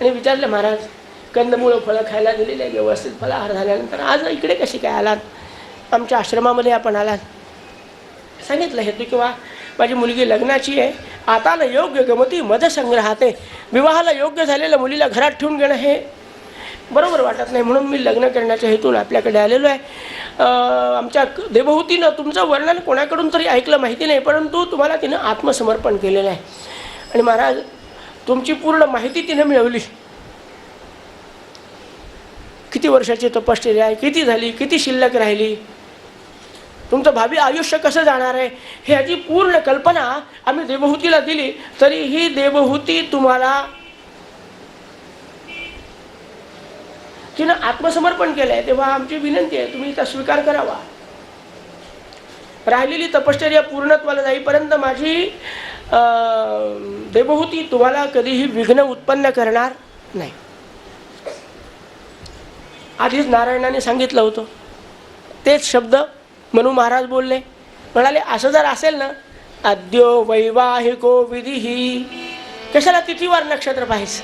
आणि विचारलं, महाराज कंदमुळं फळं खायला दिलेली आहे, व्यवस्थित फलाहार झाल्यानंतर आज इकडे कशी काय आलात? आमच्या आश्रमामध्ये आपण आलात. सांगितलं हेतू किंवा माझी मुलगी लग्नाची आहे. आता योग्य गमती मधसंग्रहाते. विवाहाला योग्य झालेल्या मुलीला घरात ठेवून घेणं हे बरोबर वाटत नाही. म्हणून मी लग्न करण्याच्या हेतून आपल्याकडे आलेलो आहे. आमच्या देवहूतीनं तुमचं वर्णन कोणाकडून तरी ऐकलं माहिती नाही, परंतु तुम्हाला तिनं आत्मसमर्पण केलेलं आहे. आणि महाराज तुमची पूर्ण माहिती तिनं मिळवली. किती वर्षाची तपश्चर्या आहे, किती झाली, किती शिल्लक राहिली, तुमचं भावी आयुष्य कसं जाणार आहे, ह्याची पूर्ण कल्पना आम्ही देवहूतीला दिली. तरी ही देवहूती तुम्हाला तिनं आत्मसमर्पण केलं आहे. तेव्हा आमची विनंती आहे तुम्ही त्याचा स्वीकार करावा. राहिलेली तपश्चर्या पूर्णत्वाला जाईपर्यंत माझी देवहूती तुम्हाला कधीही विघ्न उत्पन्न करणार नाही. आधीच नारायणाने सांगितलं होतं. तेच शब्द मनू महाराज बोलले. म्हणाले असं जर असेल ना, अद्यो वैवाहिको विधी, कशाला तिथीवार नक्षत्र पाहायचं,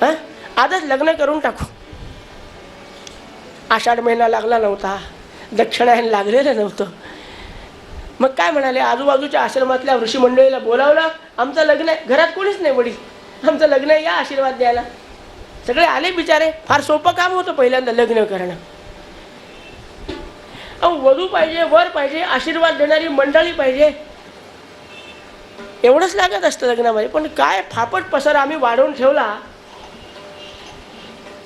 हां आजच लग्न करून टाकू. आषाढ महिना लागला नव्हता, दक्षिणायन लागलेलं नव्हतं. मग काय म्हणाले, आजूबाजूच्या आश्रमातल्या ऋषी मंडळीला बोलावलं, आमचं लग्न आहे. घरात कोणीच नाही वडील, आमचं लग्न आहे, या आशीर्वाद द्यायला. सगळे आले बिचारे. फार सोपं काम होतं पहिल्यांदा लग्न करणं. वधू पाहिजे, वर पाहिजे, आशीर्वाद देणारी मंडळी पाहिजे, एवढंच लागत असतं लग्नामध्ये. पण काय फापट पसार आम्ही वाढवून ठेवला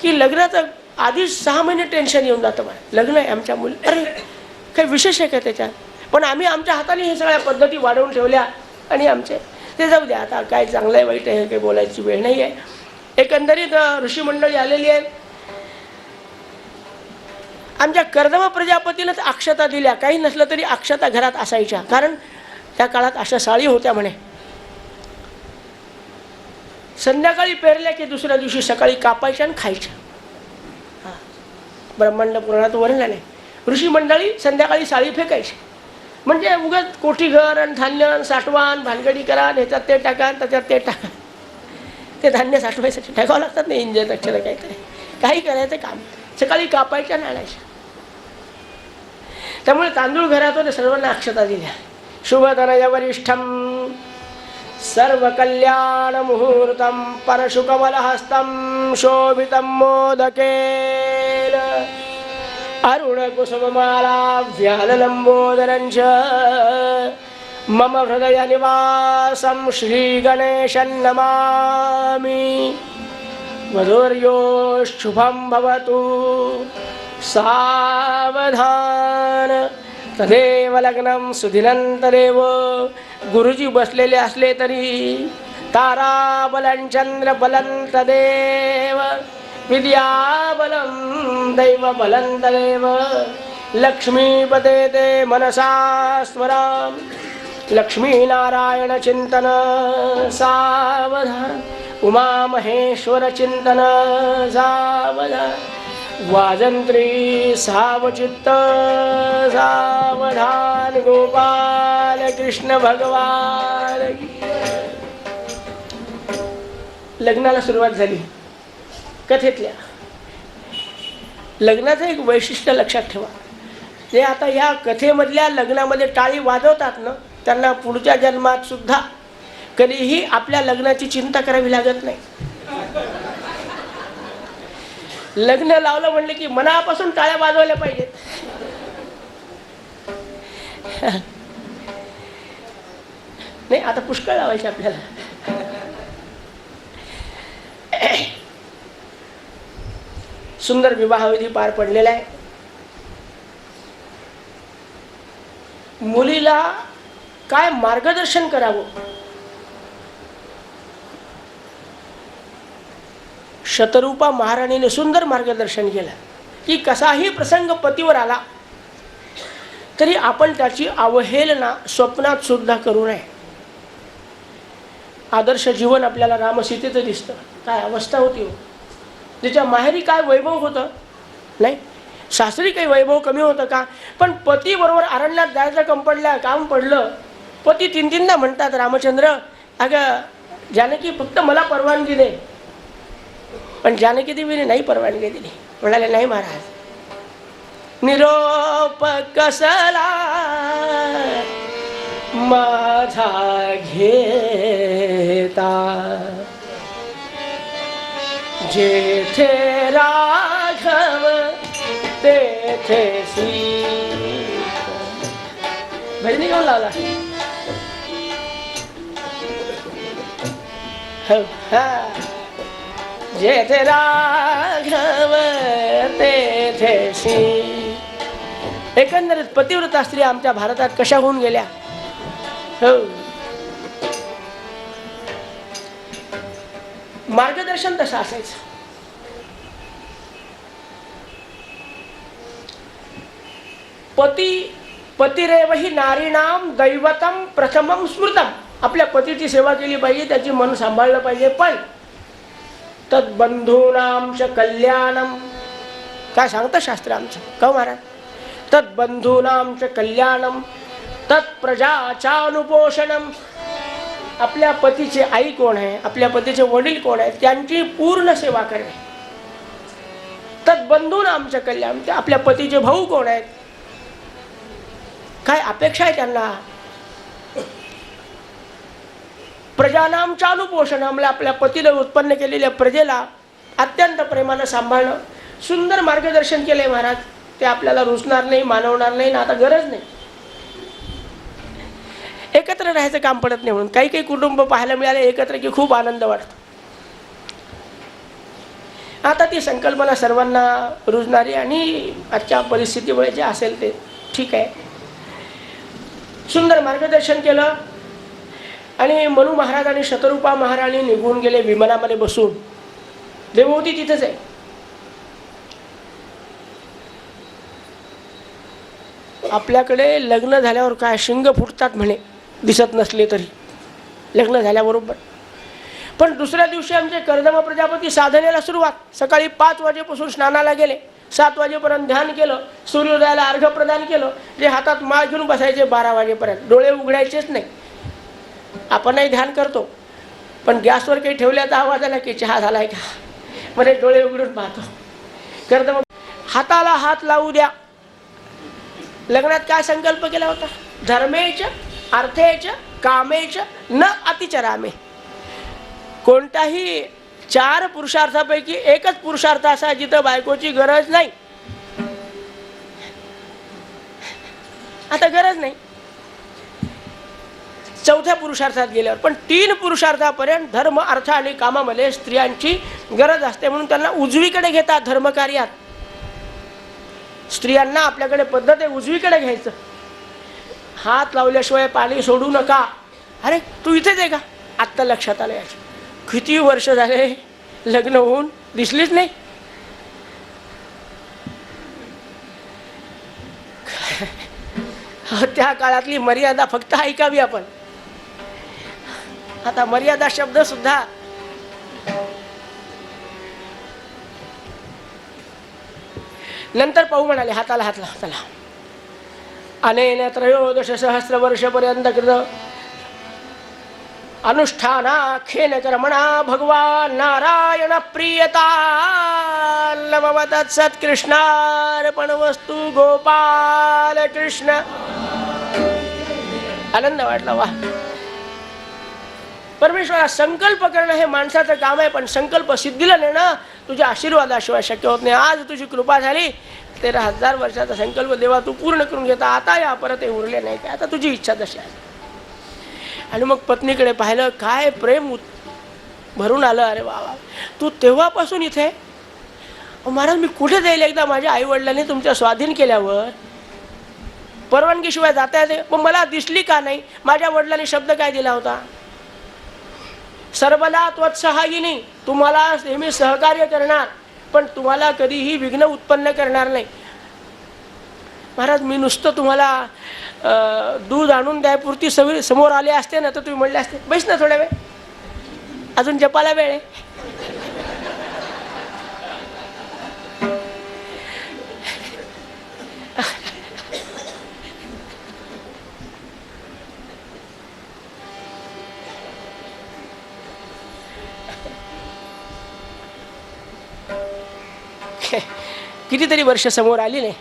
की लग्नाचं आधीच 6 महिने टेन्शन येऊन जातं. लग्न आहे आमच्या मुली, अरे काही विशेष आहे का त्याच्यात. पण आम्ही आमच्या हाताने हे सगळ्या पद्धती वाढवून ठेवल्या. आणि आमचे ते जाऊ द्या, आता काय चांगलं आहे वाईट आहे काही बोलायची वेळ नाही आहे. एकंदरीत ऋषी मंडळी आलेली आहेत. आमच्या कर्दम प्रजापतीनंच अक्षता दिल्या. काही नसलं तरी अक्षता घरात असायच्या, कारण त्या काळात अशा साळी होत्या म्हणे. संध्याकाळी पेरल्या की दुसऱ्या दिवशी सकाळी कापायच्या आणि खायच्या. ब्रह्मांड पुराणात वर्णन आहे. ऋषी मंडळी संध्याकाळी साळी फेकायची. म्हणजे उगाच कोठी घर आणि धान्य साठवान भानगडी करा, ह्याच्यात ते टाका त्याच्यात ते टाका. ते धान्य साठवायसाठी टाकावं लागतात नाही, इंजन अक्षर काहीतरी काही करायचं काम. सकाळी कापायच्या आणि आणायच्या. त्यामुळे तांदूळ घरात होते, सर्वांना अक्षता दिल्या. शुभधनय वरिष्ठम सर्व कल्याण मुहूर्तम परशुकमलहस्तं शोभितं मोदकेन अरुण कुसुममालाभ्याललंबोदरञ्च मम हृदय निवासं श्री गणेशं नमामि. वधूर्यो शुभं भवतु सावधान. तदेव लग्नं सुदिनंतरेव. गुरुजी बसलेले असले तरी ताराबलं चंद्रबलं तदेव विद्याबलं दैवबलं तदेव. लक्ष्मीपते ते मनसा स्मराम. लक्ष्मीनारायण चिंतन सावधान. उमा महेश्वर चिंतन सावधान. वाजंत्री सावचित्त सावधान. गोपाल कृष्ण भगवान. लग्नाला सुरुवात झाली. कथेतल्या लग्नाचं एक वैशिष्ट्य लक्षात ठेवा. जे आता या कथेमधल्या लग्नामध्ये टाळी वाजवतात ना, त्यांना पुढच्या जन्मात सुद्धा कधीही आपल्या लग्नाची चिंता करावी लागत नाही. लग्न लावलं म्हणले की मनापासून टाळ्या वाजवल्या पाहिजेत. नाही आता पुष्कळ लावायचे आपल्याला. सुंदर विवाहविधी पार पडलेला आहे. मुलीला काय मार्गदर्शन करावं, शतरूपा महाराणीने सुंदर मार्गदर्शन केलं की कसाही प्रसंग पतीवर आला तरी आपण त्याची अवहेलना स्वप्नात सुद्धा करू नये. आदर्श जीवन आपल्याला रामसीतेचं दिसतं. काय अवस्था होती हो. तिच्या माहेरी काय वैभव होतं नाही, सासरी काही वैभव कमी होतं का. पण पती बरोबर अरण्यात जायचं काम पडलं. पती 3-3दा म्हणतात, रामचंद्र अगं जानकी फक्त मला परवानगी दे. पण जानकी देवीने नाही परवानगी दिली. म्हणाले नाही महाराज, निरोप कसला माझा घेता जेथे राघव तेथे सीता. भजनी गाऊन लावला. जेथे राघव तेथे सीता. एकंदरीत पतिव्रता स्त्री आमच्या भारतात कशा होऊन गेल्या. मार्गदर्शन तसं असायचं. पतिरेवही नारीणाम दैवतम प्रथमम स्मृतम. आपल्या पतीची सेवा केली पाहिजे, त्याची मन सांभाळलं पाहिजे. पण तद्बंधूनाम च कल्याणम. काय सांगतं शास्त्र आमचं का महाराज. तद्बंधूनाम च कल्याणम तत्प्रजाचानुपोषणम. आपल्या पतीचे आई कोण आहे, आपल्या पतीचे वडील कोण आहेत, त्यांची पूर्ण सेवा करणे. तद्बंधूनाम च कल्याणम. आपल्या पतीचे भाऊ कोण आहेत, काय अपेक्षा आहे त्यांना. प्रजानाम चानुपोषण. आपल्या पतीला उत्पन्न केलेल्या प्रजेला अत्यंत प्रेमानं सांभाळणं. सुंदर मार्गदर्शन केले महाराज. ते आपल्याला रुचणार नाही, मानवणार नाही ना आता गरज नाही. एकत्र राहायचं काम पडत नाही म्हणून काही काही कुटुंब पाहायला मिळाले एकत्र की खूप आनंद वाटतो. आता ती संकल्पना सर्वांना रुजणारी आणि आजच्या परिस्थितीमुळे जे असेल ते ठीक आहे. सुंदर मार्गदर्शन केलं आणि मनु महाराज आणि शतरूपा महाराणी निघून गेले विमानामध्ये बसून. देवहूती तिथेच आहे. आपल्याकडे लग्न झाल्यावर काय शिंग फुटतात म्हणे, दिसत नसले तरी लग्न झाल्याबरोबर. पण दुसऱ्या दिवशी आमचे कर्दम प्रजापती साधनेला सुरुवात. सकाळी 5 वाजेपासून स्नानाला गेले, 7 वाजेपर्यंत ध्यान केलं, सूर्योदयाला अर्घ्य प्रदान केलं. जे हातात माळ घेऊन बसायचे 12 वाजेपर्यंत, डोळे उघडायचेच नाही. आपणही ध्यान करतो पण गॅसवर काही ठेवल्याचा आवाज आला की चहा झालाय का, म्हणजे डोळे उघडून पाहतो. कर्दम हाताला हात लावू द्या. लग्नात काय संकल्प केला होता. धर्मेच अर्थेच कामेच न अतिचरामे. कोणताही 4 पुरुषार्थापैकी एकच पुरुषार्थ असा जिथं बायकोची गरज नाही. आता गरज नाही 4थ्या पुरुषार्थात गेल्यावर. पण 3 पुरुषार्थापर्यंत धर्म अर्थ आणि कामामध्ये स्त्रियांची गरज असते. म्हणून त्यांना उजवीकडे घेतात धर्मकार्यात. स्त्रियांना आपल्याकडे पद्धत आहे उजवीकडे घ्यायचं. हात लावल्याशिवाय पाणी सोडू नका. अरे तू इथेच आहे का, आत्ता लक्षात आलं. याची किती वर्ष झाले लग्न होऊन दिसलीच नाही. त्या काळातली मर्यादा फक्त ऐकावी आपण. आता मर्यादा शब्द सुद्धा नंतर पाहू म्हणाले. हाताला हात लावा. चला. अनेन 13 सहस्रवर्षपर्यंत कृत अनुष्ठानाख्येन कर्मणा भगवान नारायण प्रियता लभवत सत्कृष्णार्पण वस्तु गोपाल कृष्ण. आनंद वाटला. वा. परमेश्वरा संकल्प करणं हे माणसाचं काम आहे, पण संकल्प सिद्धीला नेणं तुझ्या आशीर्वादाशिवाय शक्य होत नाही. आज तुझी कृपा झाली. 13,000 वर्षाचा संकल्प देवा तू पूर्ण करून घेता. आता या परत हे उरले नाही काय, आता तुझी इच्छा तशी आहे. आणि मग पत्नीकडे पाहिलं, काय प्रेम भरून आलं. अरे बाबा तू तेव्हापासून इथे. महाराज मी कुठे जाईल, एकदा माझ्या आई वडिलांनी तुमच्या स्वाधीन केल्यावर परवानगीशिवाय जाता येते. पण मला दिसली का नाही. माझ्या वडिलांनी शब्द काय दिला होता, सर्वदा त्वत्सहायिनी. तुम्हाला नेहमी सहकार्य करणार पण तुम्हाला कधीही विघ्न उत्पन्न करणार नाही. महाराज मी नुसतं तुम्हाला दूध आणून द्यायपुरती समोर आले असते ना तर तुम्ही म्हणले असते बैस ना थोड्या वेळ, अजून जपाला वेळ आहे. कितीतरी वर्ष समोर आली नाही.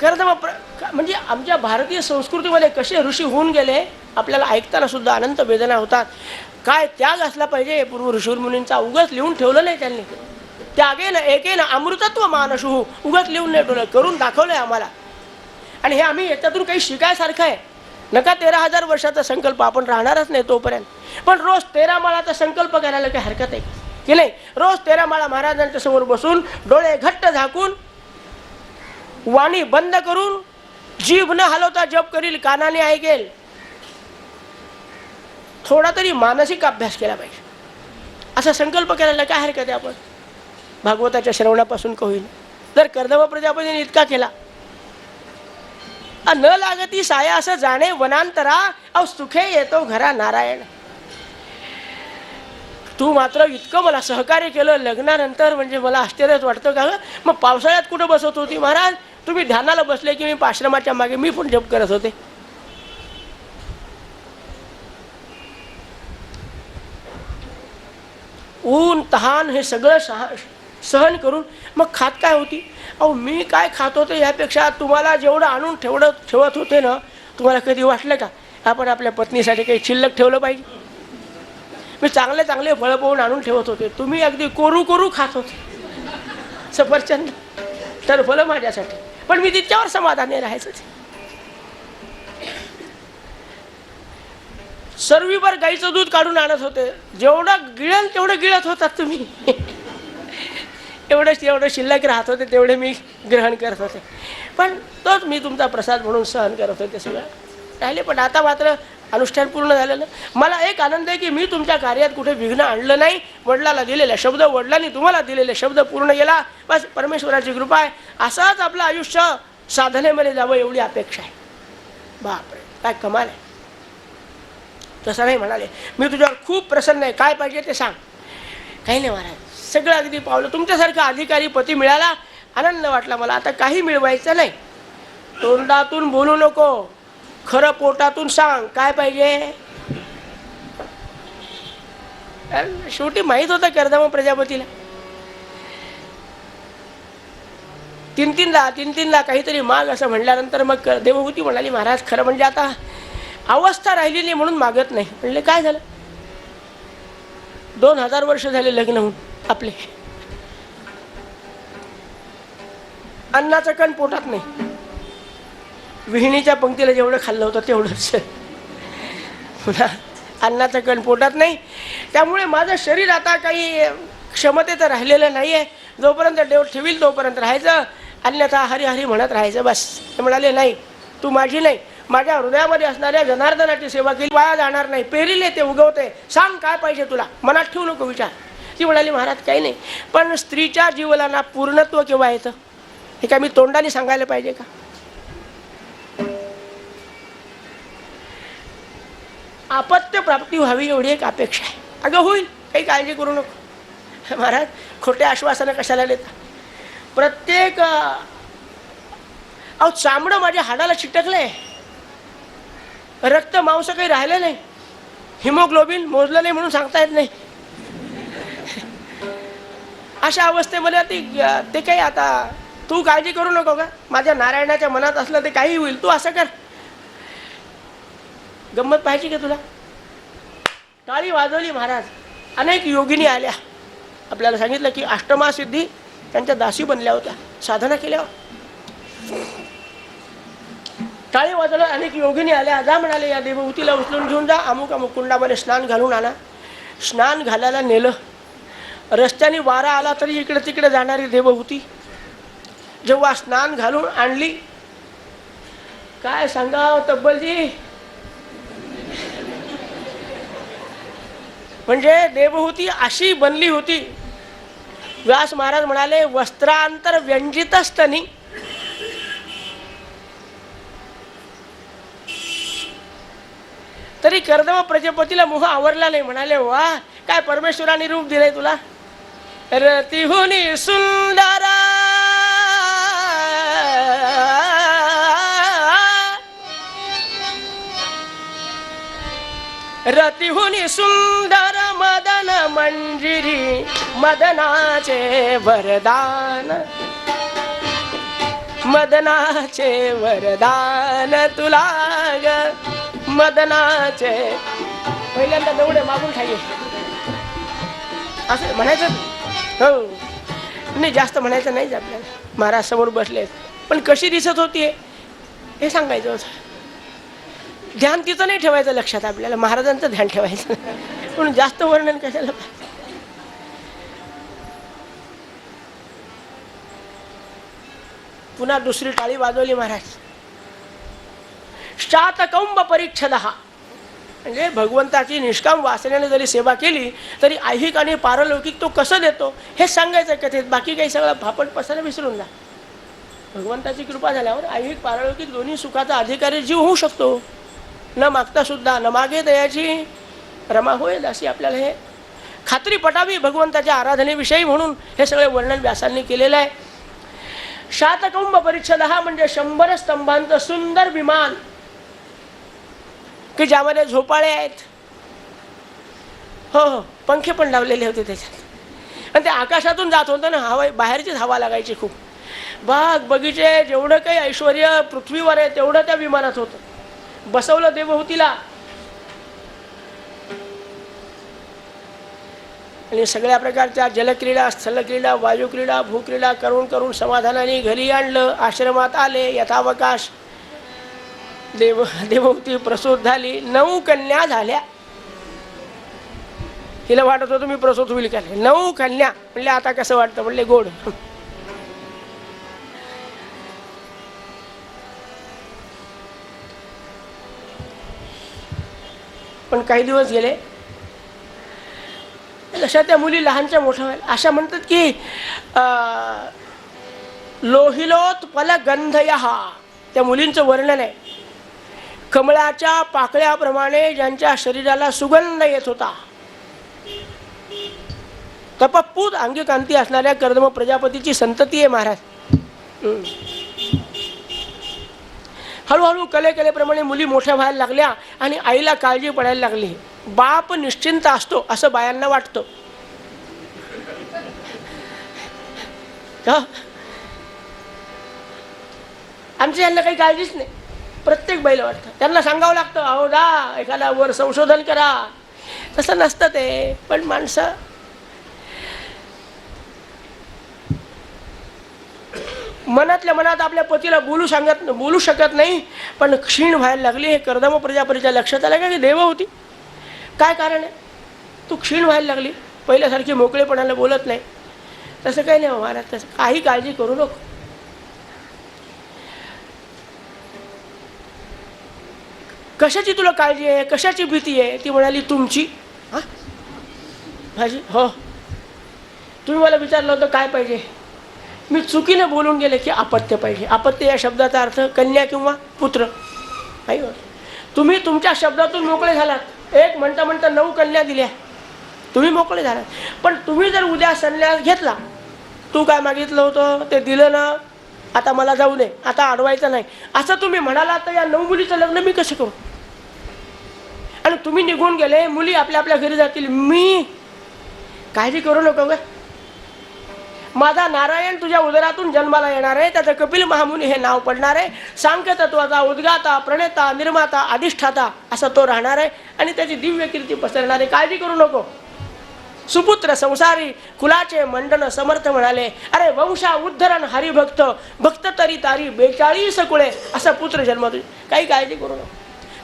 कर्दम म्हणजे आमच्या भारतीय संस्कृतीमध्ये कसे ऋषी होऊन गेले आपल्याला ऐकताना सुद्धा अनंत वेदना होतात. काय त्याग असला पाहिजे पूर्व ऋषी मुनींचा. उगाच लिहून ठेवलं नाही त्यांनी. त्यागेन एकेन अमृतत्व मानशु, उगाच लिहून नाही ठेवलं, करून दाखवलंय आम्हाला. आणि हे आम्ही याच्यातून काही शिकायसारखं आहे. नका 13,000 वर्षाचा संकल्प, आपण राहणारच नाही तोपर्यंत. पण रोज 13 माळाचा संकल्प करायला काही हरकत आहे की नाही? रोज 13 माळा महाराजांच्या समोर बसून डोळे घट्ट झाकून वाणी बंद करून जीभ न हलवता जप करील, कानाने ऐकेल. थोडा तरी मानसिक अभ्यास केला पाहिजे. असा संकल्प करायला काय हरकत आहे? आपण भागवताच्या श्रवणापासून का होईल. जर कर्दम प्रजापतीने इतका केला, न लागती साया असं जाणे वनांतरा, अव सुखे येतो घरा नारायण. तू मात्र इतकं मला सहकार्य केलं लग्नानंतर, म्हणजे मला आश्चर्यच वाटतं का. मग पावसाळ्यात कुठं बसत होती महाराज? तुम्ही ध्यानाला बसले की मी आश्रमाच्या मागे मी पण जप करत होते. ऊन तहान हे सगळं सहन करून मग खात काय होती? अहो मी काय खात होते यापेक्षा तुम्हाला जेवढं आणून ठेवत होते ना, तुम्हाला कधी वाटलं का आपण आपल्या पत्नीसाठी काही शिल्लक ठेवलं पाहिजे? मी चांगले चांगले फळं पाहून आणून ठेवत होते, तुम्ही अगदी कोरू खात होते सफरचंद, तर फळं माझ्यासाठी. पण मी तिच्यावर समाधानी राहायचं. सर्वीवर गाईचं दूध काढून आणत होते, जेवढं गिळेल तेवढं गिळत होतात तुम्ही. एवढं शिल्लक राहत होते तेवढे मी ग्रहण करत होते. पण तोच मी तुमचा प्रसाद म्हणून सहन करत होते सगळं राहिले. पण आता मात्र अनुष्ठान पूर्ण झालेलं. मला एक आनंद आहे की मी तुमच्या कार्यात कुठे विघ्न आणलं नाही. वडिलाला दिलेले शब्द, वडिलांनी तुम्हाला दिलेले शब्द पूर्ण केला. बस परमेश्वराची कृपा आहे. असाच आपलं आयुष्य साधनेमध्ये जावं एवढी अपेक्षा आहे. बापरे काय कमाल आहे. तसं नाही म्हणाले, मी तुझ्यावर खूप प्रसन्न आहे, काय पाहिजे ते सांग. काही नाही महाराज, सगळं अगदी पावलं. तुमच्यासारखा अधिकारी पती मिळाला, आनंद वाटला मला. आता काही मिळवायचं नाही, तोंडातून बोलू नको, खरं पोटातून सांग काय पाहिजे. शेवटी माहीत होतं कर्दम प्रजापतीला. तीन काहीतरी माग असं म्हणल्यानंतर मग देवहूती म्हणाली, महाराज खरं म्हणजे आता अवस्था राहिली नाही म्हणून मागत नाही. म्हणले काय झालं? 2000 वर्ष झाले लग्न होऊन आपले, अन्नाचं कण पोटात नाही. विहिणीच्या पंक्तीला जेवढं खाल्लं होतं तेवढंच, पुन्हा अन्नाचं कण पोटात नाही. त्यामुळे माझं शरीर आता काही क्षमतेचं राहिलेलं नाही आहे. जोपर्यंत देव ठेवील तोपर्यंत राहायचं, अन्यथा हरी हरी म्हणत राहायचं बस. ते म्हणाले नाही, तू माझी नाही, माझ्या हृदयामध्ये असणाऱ्या जनार्दनाची सेवा केली वाया जाणार नाही. पेरिले ते उगवते, सांग काय पाहिजे तुला, मनात ठेवू नको विचार. ती म्हणाली, महाराज काही नाही, पण स्त्रीच्या जीवनाला पूर्णत्व केव्हा येतं हे काय मी तोंडाने सांगायला पाहिजे का? अपत्य प्राप्ती व्हावी एवढी एक अपेक्षा आहे. अगं होईल, काही काळजी करू नको. महाराज खोटे आश्वासनं कशाला देता? प्रत्येक अहो चामडं माझ्या हाडाला चिटकलंय, रक्त मांस काही राहिलं नाही, हिमोग्लोबिन मोजलं नाही म्हणून सांगता येत नाही. अशा अवस्थेमध्ये ते काही आता तू काळजी करू नको का? माझ्या नारायणाच्या मनात असलं ते काही होईल, तू असं कर. गंमत पाहिजे का तुला? टाळी वाजवली महाराज. अनेक योगिनी आल्या, आपल्याला सांगितलं की अष्टमा सिद्धी त्यांच्या दासी बनल्या होत्या साधना केल्यावर. टाळी वाजवलं, अनेक योगिनी आल्या. जा म्हणाले, या देवहूतीला उचलून घेऊन जा, अमुक अमुक कुंडामध्ये स्नान घालून आणा. स्नान घालायला नेलं. रस्त्याने वारा आला तरी इकडे तिकडे जाणारी देवहूती जेव्हा स्नान घालून आणली, काय सांगाव तब्बलजी, म्हणजे देवहूती अशी बनली होती. व्यास महाराज म्हणाले, वस्त्रांतर व्यंजित स्तनी. तरी कर्दम प्रजापतीला मोह आवरला नाही. म्हणाले, वा काय परमेश्वराने रूप दिलंय तुला. रतिहुनी सुंदर रतिहुनी सुंदर मदन मंजिरी, मदनाचे वरदान, मदनाचे वरदान तुला ग, मदनाचे पहिल्यांदा दौडे मागून खाई असं म्हणायचं. हो नाही, जास्त म्हणायचं नाहीच आपल्याला. महाराज समोर बसले पण कशी दिसत होती हे सांगायचं होतं. ध्यान तिचं नाही ठेवायचं लक्षात, आपल्याला महाराजांचं ध्यान ठेवायचं. म्हणून जास्त वर्णन कशाला. पुन्हा दुसरी टाळी वाजवली महाराज. शातकौंब परिच्छद, म्हणजे भगवंताची निष्काम वासनेने जरी सेवा केली तरी ऐहिक आणि पारलौकिक तो कसं देतो हे सांगायचं कथेत. बाकी काही सगळं फापट पसारा विसरून जा. भगवंताची कृपा झाल्यावर ऐहिक पारलौकिक दोन्ही सुखाचा अधिकारी जीव होऊ शकतो, न मागता सुद्धा. न मागे दयाची रमा होईल अशी आपल्याला हे खात्री पटावी भगवंताच्या आराधनेविषयी, म्हणून हे सगळे वर्णन व्यासांनी केलेलं आहे. शातकौंब परिच्छद म्हणजे 100 स्तंभांचं सुंदर विमान की ज्यामध्ये झोपाळे आहेत. हो हो, पंखे पण लावलेले होते त्याच्यात. आणि ते आकाशातून जात होतं ना, हवा बाहेरचीच हवा लागायची खूप. बाग बगीचे जेवढं काही ऐश्वर पृथ्वीवर आहे तेवढं त्या विमानात होतं. बसवलं देवहूतीला. आणि सगळ्या प्रकारच्या जलक्रीडा, स्थलक्रीडा, वायुक्रीडा, भूक्रीडा करून करून समाधानाने घरी आणलं. आश्रमात आले. यथावकाश देवहूती प्रसूत झाली. 9 कन्या झाल्या. हिला वाटत होतं मी प्रसूत होईल का. 9 कन्या म्हणले आता कसं वाटतं. म्हणले गोड. पण काही दिवस गेले, अशा त्या मुली लहानच्या मोठ्या व्हायला. अशा म्हणतात की लोहिलोत्पल गंधयः, त्या मुलींचं वर्णन आहे. कमळाच्या पाकळ्याप्रमाणे ज्यांच्या शरीराला सुगंध येत होता, तपपूत अंगी कांती असणाऱ्या कर्दम प्रजापतीची संतती आहे महाराज. हळूहळू कलेप्रमाणे मुली मोठ्या व्हायला लागल्या आणि आईला काळजी पडायला लागली. बाप निश्चिंत असतो असं बायांना वाटतं. आमच्या यांना काही काळजीच नाही. प्रत्येक बाईला वाटतं. त्यांना सांगावं लागतं अहो दा एखादा वर संशोधन करा. तसं नसतं ते. पण माणसं मनातल्या मनात आपल्या पतीला बोलू शकत नाही. पण क्षीण व्हायला लागली. हे कर्दम प्रजापतीच्या लक्षात आलं का की देवहूती काय कारण आहे. तू क्षीण व्हायला लागली, पहिल्यासारखी मोकळेपणाला बोलत नाही. तसं काही नाही महाराज, तसं काही काळजी करू नको. कशाची तुला काळजी आहे, कशाची भीती आहे. ती म्हणाली तुमची. हा भाजी हो, तुम्ही मला विचारलं होतं काय पाहिजे. मी चुकीने बोलून गेले की अपत्य पाहिजे. अपत्य या शब्दाचा अर्थ कन्या किंवा पुत्र. आई तुम्ही तुमच्या शब्दातून मोकळे झालात. एक म्हणता म्हणता 9 कन्या दिल्या, तुम्ही मोकळे झालात. पण तुम्ही जर उद्या संन्यास घेतला, तू काय मागितलं होतं ते दिलं ना, आता मला जाऊ दे, आता अडवायचं नाही असं तुम्ही म्हणाला, तर या 9 मुलीचं लग्न मी कसं करू. आणि तुम्ही निघून गेले, मुली आपल्या आपल्या घरी जातील. मी काळजी करू नको ग. माझा नारायण तुझ्या उदरातून जन्माला येणार आहे. त्याचं कपिल महामुनी हे नाव पडणार आहे. सांख्य तत्वाचा उद्गाता, प्रणेता, निर्माता, अधिष्ठाता असा तो राहणार आहे आणि त्याची दिव्य कीर्ती पसरणार आहे. काळजी करू नको. सुपुत्र संसारी कुलाचे मंडन समर्थ म्हणाले, अरे वंशा उद्धरण हरिभक्त, भक्त तरी तारी 42 कुळे असा पुत्र जन्म. काही काळजी करू नको.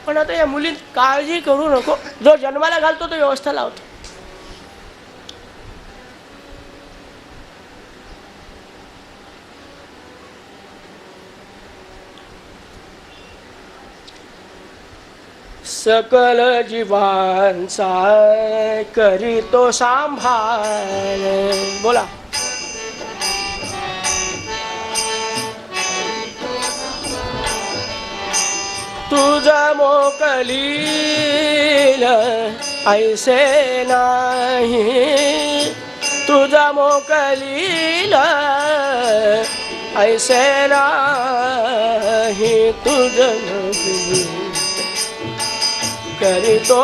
पण आता या मुलीत काळजी करू नको. जो जन्माला घालतो तो व्यवस्था लावतो. सकल जीवांचा करीतो सांभाळ. बोला. तुझा मोकलील ऐसे नाही, तुझा मोकलील ऐसे नाही. तुझं करीतो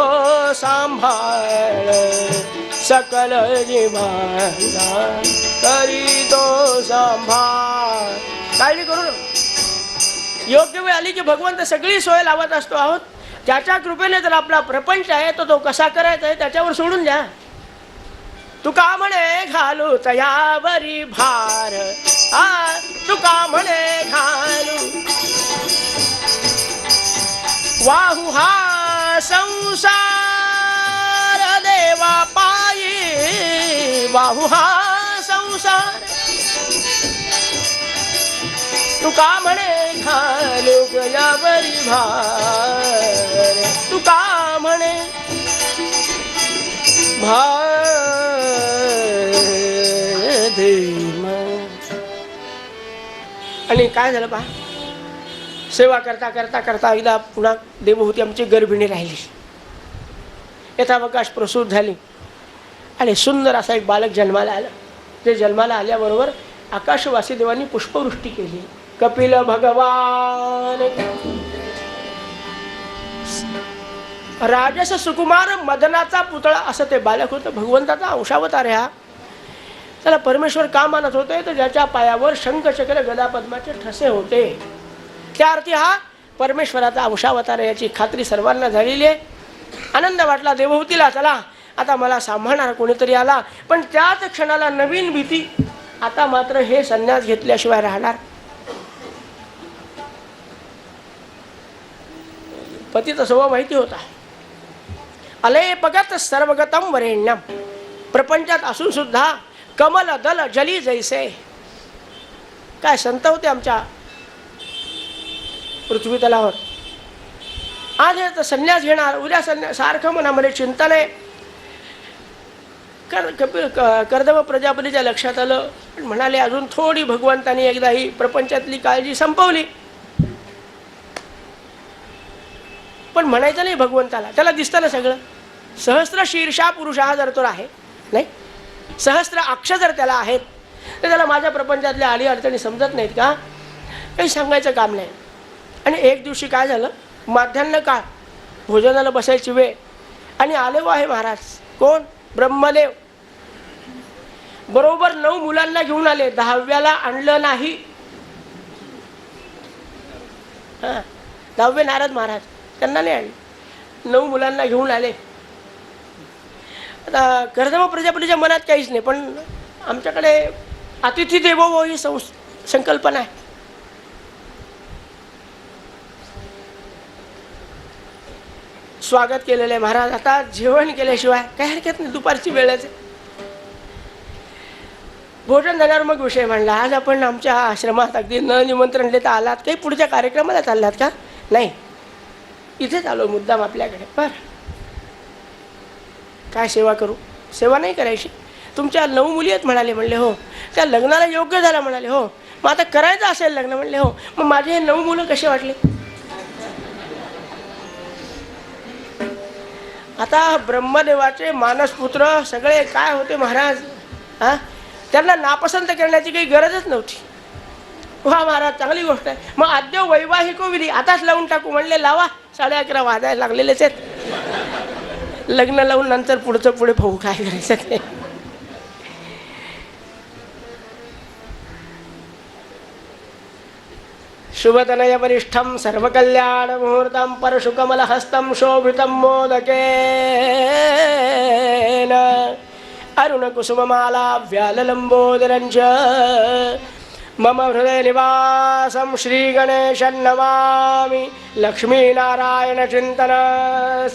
सांभाळ सकल जीवांचा करीतो सांभाळ. काळजी करू नका. योग्य वेळ आली की भगवंत सगळी सोय लावत असतो आहोत. त्याच्या कृपेने जर आपला प्रपंच आहे तर तो कसा करायचा आहे त्याच्यावर सोडून द्या. तुका म्हणे घालू तयावरी भार, तुका म्हणे घालू वाहू हा संसार देवा पायी, वाहू हा संसार. तुका म्हणे घालू गयावरी भार, तुका म्हणे भार धीम. आणि काय झालं पहा, सेवा करता करता करता एकदा पुन्हा देवहूती आमची गर्भिणी राहिली. यथावकाश प्रसूत झाली आणि सुंदर असा एक बालक जन्माला आलं. ते जन्माला आल्याबरोबर आकाशवासी देवांनी पुष्पवृष्टी केली. कपिल भगवान राजस सुकुमार मदनाचा पुतळा असं ते बालक होतं. भगवंताचा अंशावतार हा. त्याला परमेश्वर का मानत होते तर ज्याच्या पायावर शंख चक्र गदा पद्माचे ठसे होते, त्या अर्थी हा परमेश्वराचा अंशावतार याची खात्री सर्वांना झालेली आहे. आनंद वाटला देवहूतीला. चला आता मला सांभाळणार कोणीतरी आला. पण त्याच क्षणाला नवीन भीती, आता मात्र हे संन्यास घेतल्याशिवाय राहणार. पतीचा स्वभाव माहिती होता. अलेपगत सर्वगतम वरेण्यम, प्रपंचात असून सुद्धा कमल दल जली जैसे. काय संत होते आमच्या पृथ्वी तलावर. आज संन्यास घेणार, उद्या संन्यास, सारखं मनामध्ये चिंतन आहे. कर्दम प्रजापतीच्या लक्षात आलं. म्हणाले अजून थोडी भगवंतानी एकदा ही प्रपंचातली काळजी संपवली. पण म्हणायचं नाही भगवंताला, त्याला दिसतं ना सगळं. सहस्त्र शीर्षा पुरुष हा जर तो आहे नाही, सहस्त्र अक्ष जर त्याला आहेत तर त्याला माझ्या प्रपंचातल्या आडी अडचणी समजत नाहीत का? काही सांगायचं काम नाही. आणि एक दिवशी काय झालं, माध्यान्ह काळ, भोजनाला बसायची वेळ आणि आले व आहे महाराज. कोण? ब्रह्मदेव. बरोबर 9 मुलांना घेऊन आले. 10व्याला आणलं नाही. 10वे नारद महाराज, त्यांना नाही आणले. 9 मुलांना घेऊन आले. आता कर्दम प्रजापतीच्या मनात काहीच नाही, पण आमच्याकडे अतिथी देवो भव ही संकल्पना आहे. स्वागत केलेलं आहे महाराज. आता जेवण केल्याशिवाय काही हरकत नाही, दुपारची वेळच. भोजन झाल्यावर मग विषय म्हणला, आज आपण आमच्या आश्रमात अगदी न निमंत्रण देता आलात, काही पुढच्या कार्यक्रमाला चाललात का? नाही, इथेच आलो मुद्दाम आपल्याकडे. बरं, काय सेवा करू? सेवा नाही करायची. तुमच्या 9 मुली आहेत म्हणाले. म्हणले हो. त्या लग्नाला योग्य झाला म्हणाले. हो. मग आता करायचं असेल लग्न? म्हणले हो. मग माझे हे 9 मुलं कसे वाटले? आता ब्रह्मदेवाचे मानसपुत्र सगळे काय होते महाराज, त्यांना नापसंत करण्याची काही गरजच नव्हती. वा महाराज, चांगली गोष्ट आहे. मग आद्य वैवाहिको विधी आताच लावून टाकू. म्हणले लावा, 11:30 वाजायला लागलेलेच आहेत. लग्न लावून नंतर पुढचं पुढे भाऊ काय करायचं ते. शुभतनय वरिष्ठम सर्वकल्याण मुहूर्तम परशुकमल हस्तम शोभितम मोदकेन अरुण कुसुममाला व्याललंबोदरंच मम हृदय निवासम श्री गणेशं नमामि. लक्ष्मीनारायण चिंतन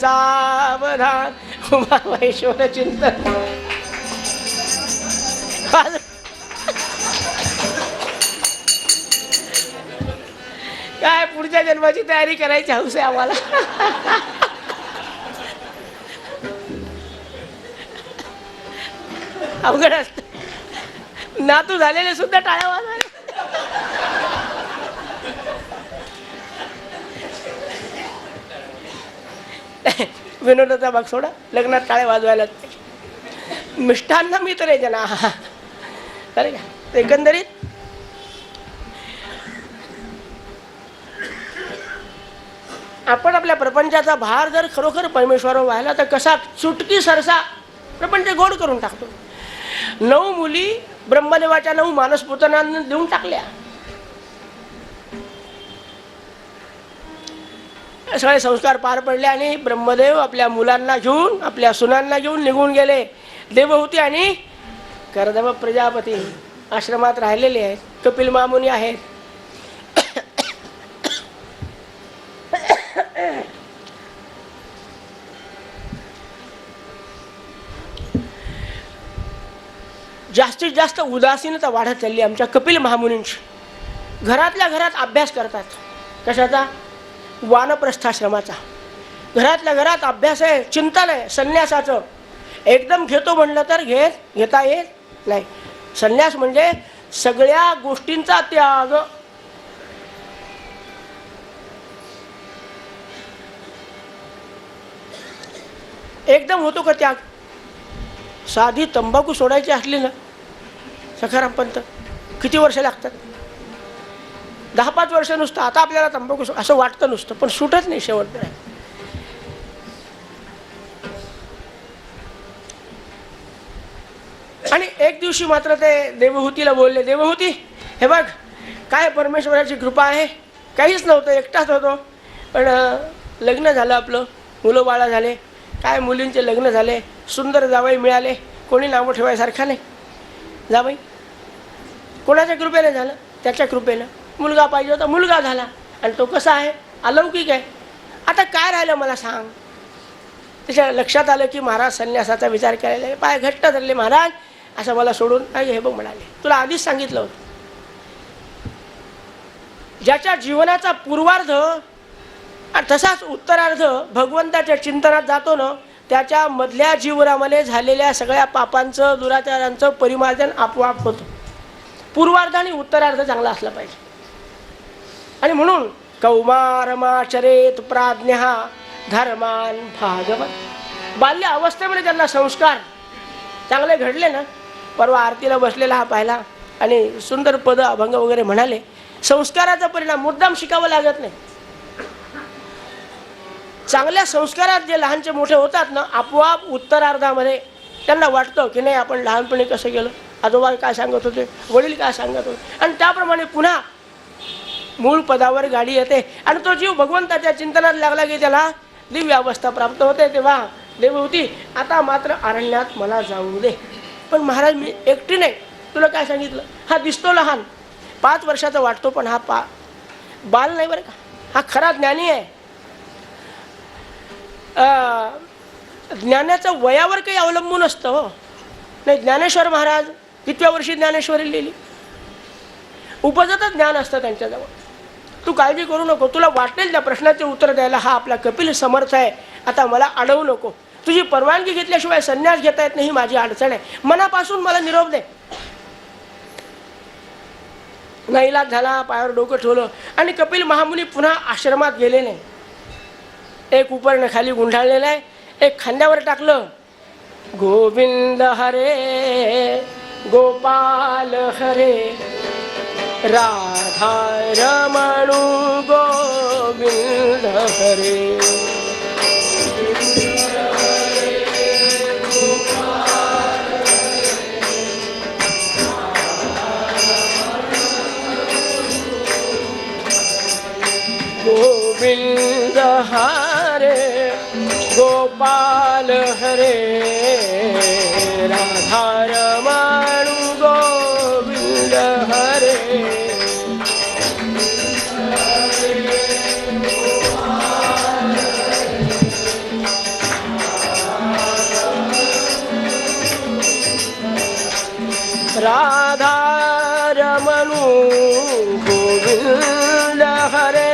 सावधान उमामहेश्वर चिंतन. काय पुढच्या जन्माची तयारी करायची हौस आहे आम्हाला. अवघड असत. नातू झालेले सुद्धा टाळ्या वाजवायला. विनोदाचा भाग सोडा, लग्नात टाळ्या वाजवायला. मिष्ठांना मी तर जना. अरे का एकंदरीत आपण आपल्या प्रपंचाचा भार जर खरोखर परमेश्वरावर व्हायला तर कसा चुटकी सरसा प्रपंच गोड करून टाकतो. 9 मुली ब्रह्मदेवाच्या 9 मानसपुत्रांना देऊन टाकल्या. सगळे संस्कार पार पडले आणि ब्रह्मदेव आपल्या मुलांना घेऊन आपल्या सुनांना घेऊन निघून गेले. देवहूती आणि कर्दम प्रजापती आश्रमात राहिलेले आहेत. कपिल महामुनी आहेत. जास्तीत जास्त उदासीनता वाढत चालली आमच्या कपिल महामुनींची. घरातल्या घरात अभ्यास करतात. कशाचा? वानप्रस्थाश्रमाचा. घरातल्या घरात अभ्यास आहे, चिंतन आहे संन्यासाचं. एकदम घेतो म्हणलं तर घेता येत नाही. संन्यास म्हणजे सगळ्या गोष्टींचा त्याग. एकदम होतो का त्याग? साधी तंबाखू सोडायची असली ना सखाराम पंत किती वर्ष लागतात? 10-5 वर्ष नुसतं. आता आपल्याला तंबाखू असं वाटतं नुसतं, पण सुटत नाही शेवटपर्यंत. आणि एक दिवशी मात्र ते देवहूतीला बोलले, देवहूती हे बघ काय परमेश्वराची कृपा आहे. काहीच नव्हतं, एकटाच होतो, पण लग्न झालं आपलं, मुलं बाळा झाले, काय मुलींचे लग्न झाले, सुंदर जावई मिळाले. कोणी नावं ठेवायसारखा नाही. जावई कोणाच्या कृपेने झालं? त्याच्या कृपेनं. मुलगा पाहिजे होता, मुलगा झाला. आणि तो कसा आहे? अलौकिक आहे. आता काय राहिलं मला सांग. त्याच्या लक्षात आलं की महाराज संन्यासाचा विचार करायला. पाय घट्ट धरले महाराज, असं मला सोडून हे बघ म्हणाले, तुला आधीच सांगितलं होतं. ज्याच्या जीवनाचा पूर्वार्ध तसाच उत्तरार्ध भगवंताच्या चिंतनात जातो ना, त्याच्या मधल्या जीवनामध्ये झालेल्या सगळ्या पापांचं दुराचारांचं परिमार्जन आपोआप होतं. पूर्वार्ध आणि उत्तरार्ध चांगला असला पाहिजे. आणि म्हणून कौमारमाचरेत प्राज्ञः धर्मान भागवत. बाल्य अवस्थेमध्ये त्यांना संस्कार चांगले घडले ना. परवा आरतीला बसलेला हा पाहिला आणि सुंदर पद अभंग वगैरे म्हणाले. संस्काराचा परिणाम मुद्दाम शिकावं लागत नाही. चांगल्या संस्कारात जे लहानचे मोठे होतात ना, आपोआप उत्तरार्धामध्ये त्यांना वाटतं की नाही आपण लहानपणी कसं गेलं, आजोबा काय सांगत होते, वडील काय सांगत होते, आणि त्याप्रमाणे पुन्हा मूळ पदावर गाडी येते. आणि तो जीव भगवंताच्या चिंतनात लागला की त्याला दिव्य अवस्था प्राप्त होते. तेव्हा देवहूती आता मात्र अरण्यात मला जाऊ दे. पण महाराज मी एकटी नाही, तुला काय सांगितलं, हा दिसतो लहान 5 वर्षाचा वाटतो, पण हा बाल नाही बरं का, हा खरा ज्ञानी आहे. ज्ञानाचं वयावर काही अवलंबून असतं हो. नाही, ज्ञानेश्वर महाराज कितव्या वर्षी ज्ञानेश्वरी लिहिली, उपजतच ज्ञान असतं त्यांच्याजवळ. तू काळजी करू नको, तुला वाटेल त्या प्रश्नाचे उत्तर द्यायला हा आपला कपिल समर्थ आहे. आता मला अडवू नको. तुझी परवानगी घेतल्याशिवाय संन्यास घेता येत नाही, ही माझी अडचण आहे. मनापासून मला निरोप दे. नाईलाज झाला, पायावर डोकं ठेवलं आणि कपिल महामुनी पुन्हा आश्रमात गेले नाही. एक उपरणं खाली गुंडाळलेलं आहे, एक खांद्यावर टाकलं. गोविंद हरे गोपाल हरे राधा रमणू गोविंद हरे. गोविंद हरे गोपाल हरे राधा रमणू गोविंद हरे. राधा रमणू गोविंद हरे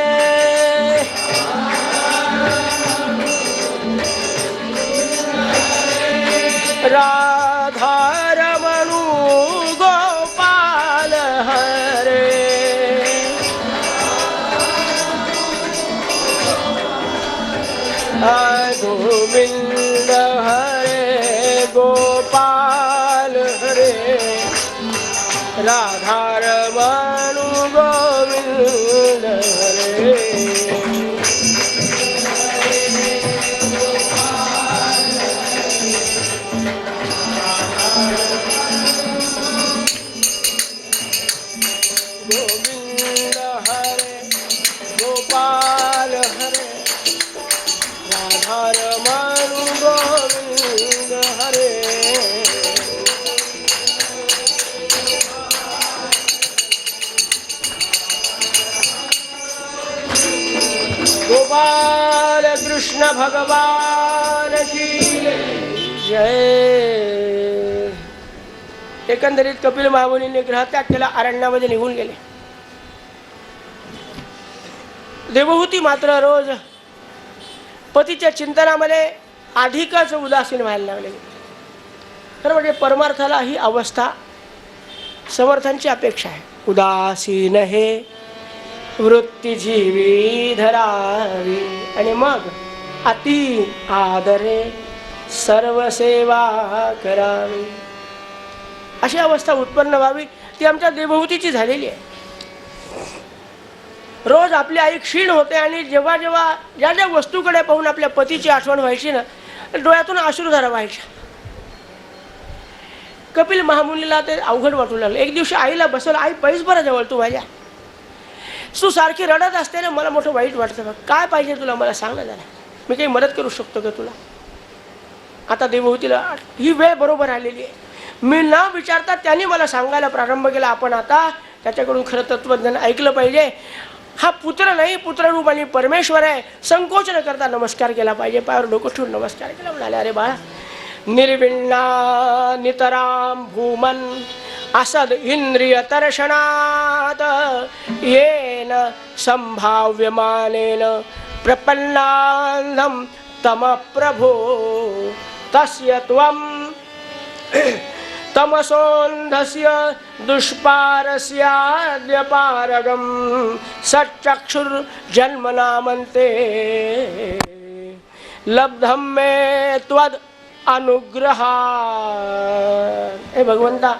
राधा रमणू गोपाल हरे. गोविंद हरे गोपाल हरे राधा रमणू गोविंद हरे. गोविंद हरे गोपाल हरे कृष्ण भगवान की जय. एकंदरीत कपिल महामुनींनी ग्रहत्याग केला, अरण्यामध्ये निघून गेले. देवहूती मात्र रोज पतीच्या चिंतनामध्ये अधिकच उदासीन व्हायला लागले. खरं म्हणजे परमार्थाला ही अवस्था समर्थांची अपेक्षा आहे. उदासीन हे वृत्ती जीवी धरावी आणि मग अति आदरे सर्व सेवा करावी, अशी अवस्था उत्पन्न व्हावी. ती आमच्या देवहूतीची झालेली आहे. रोज आपली आई क्षीण होते आणि जेव्हा जेव्हा ज्या ज्या वस्तूकडे पाहून आपल्या पतीची आठवण व्हायची ना, डोळ्यातून अश्रुधारा व्हायच्या. कपिल महामुनीला ते अवघड वाटू लागलं. एक दिवशी आईला बसवलं, आई पैस बरं जवळ तू माझ्या, तू सारखी रडत असते ना, मला मोठं वाईट वाटतं बघ, काय पाहिजे तुला मला सांग ना जरा, मी काही मदत करू शकतो का तुला. आता देवहूतीला ही वेळ बरोबर आलेली आहे. मी न विचारता त्यांनी मला सांगायला प्रारंभ केला. आपण आता त्याच्याकडून खरं तत्वज्ञान ऐकलं पाहिजे. हा पुत्र नाही, पुत्ररूप आणि परमेश्वर आहे. संकोच न करता नमस्कार केला पाहिजे. पायावर डोकं ठेवून नमस्कार केला. म्हणाले, अरे बाळा, निर्विण्णा नितराम भूमन असद इंद्रिय दर्शनात येन संभाव्यमानेन प्रपन्नानम तम प्रभो तस्य त्वं तमसोन्धस्य दुष्पारस्याद्यपारगम सच्चक्षुर्जन्मनामन्ते लब्धम मे त्वद अनुग्रहा. हे भगवंता,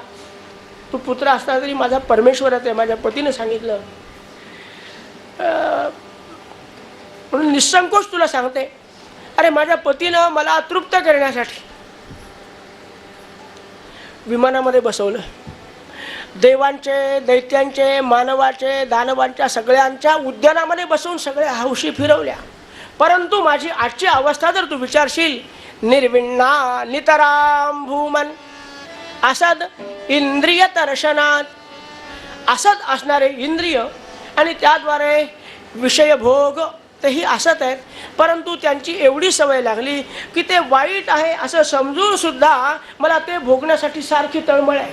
तू पुत्र असला तरी माझा परमेश्वरच आहे. माझ्या पतीने सांगितलं म्हणून निसंकोच तुला सांगते. अरे माझ्या पतीनं मला तृप्त करण्यासाठी विमानामध्ये बसवलं. देवांचे, दैत्यांचे, मानवाचे, दानवांच्या सगळ्यांच्या उद्यानामध्ये बसवून सगळ्या हौशी फिरवल्या. परंतु माझी आजची अवस्था जर तू विचारशील, निर्विण्णा नितराम भूमन असद इंद्रिय दर्शनात, असत असणारे इंद्रिय आणि त्याद्वारे विषयभोग तेही असत आहेत. परंतु त्यांची एवढी सवय लागली की ते वाईट आहे असं समजून सुद्धा मला ते भोगण्यासाठी सारखी तळमळ आहे.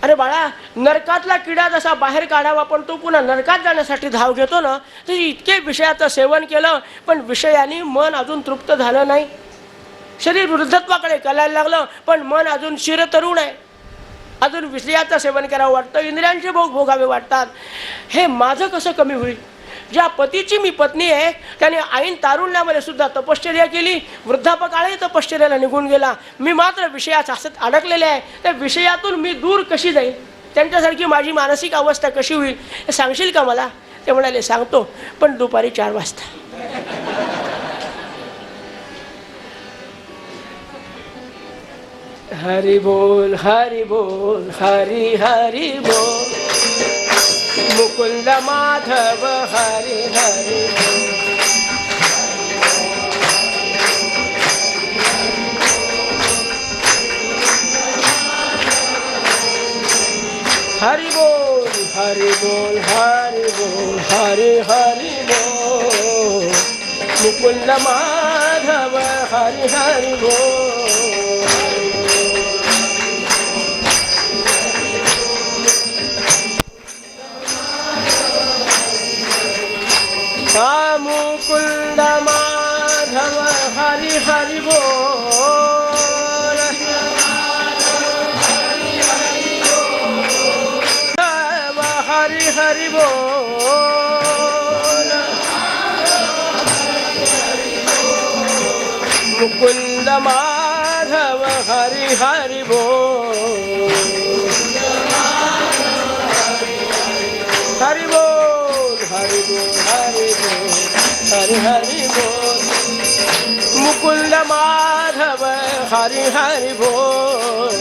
अरे बाळा, नरकातला किडा जसा बाहेर काढावा पण तो पुन्हा नरकात जाण्यासाठी धाव घेतो ना, तरी इतके विषयाचं सेवन केलं पण विषयाने मन अजून तृप्त झालं नाही. शरीर वृद्धत्वाकडे कलायला लागलं पण मन अजून चिरतरुण आहे. अजून विषयाचं सेवन करावं वाटतं, इंद्रियांचे भोग भोगावे वाटतात. हे माझं कसं कमी होईल? ज्या पतीची मी पत्नी आहे त्याने ऐन तारुण्यामध्ये सुद्धा तपश्चर्या केली, वृद्धापकाळही तपश्चर्याला निघून गेला. मी मात्र विषयात असत अडकलेले आहे. त्या विषयातून मी दूर कशी जाईल? त्यांच्यासारखी माझी मानसिक अवस्था कशी होईल हे सांगशील का मला? ते म्हणाले, सांगतो, पण दुपारी 4 वाजता. हरि बोल हरि बोल हरि हरि बोल मुकुंद माधव हरि हरि हरि बोल हरि बोल हरि बोल हरि हरि बोल मुकुंद माधव हरि हरि बोल. मुकुंद माधव हरि हरि बोल हरि हरि बोल मुकुंद माधव हरि हरि बोल हरि बोल हरि बोल हरि बोल हरि हरि बोल मुकुंद माधव हरि हरि बोल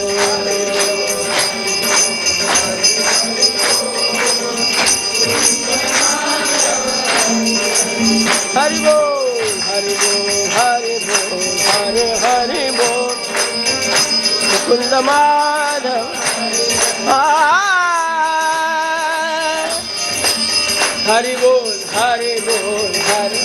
हरि बोल हरि बोल हरि बोल हरि हरि बोल मुकुंद माधव हरि बोल हरि बोल हरि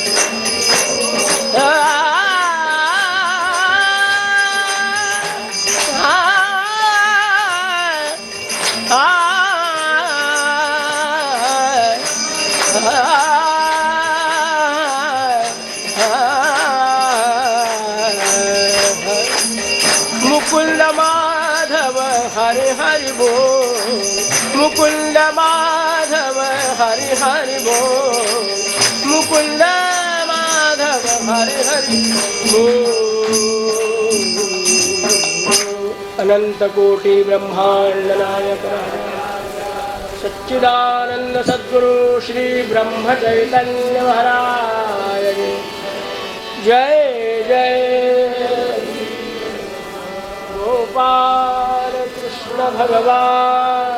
हरि बोल, मुकुंद माधव हरि हरि बोल, मुकुंद माधव हरि हरि बोल. अनंत कोटि ब्रह्मांड नायक सच्चिदानंद सद्गुरु श्री ब्रह्म चैतन्य महाराज जय जय. गोपाल कृष्ण भगवान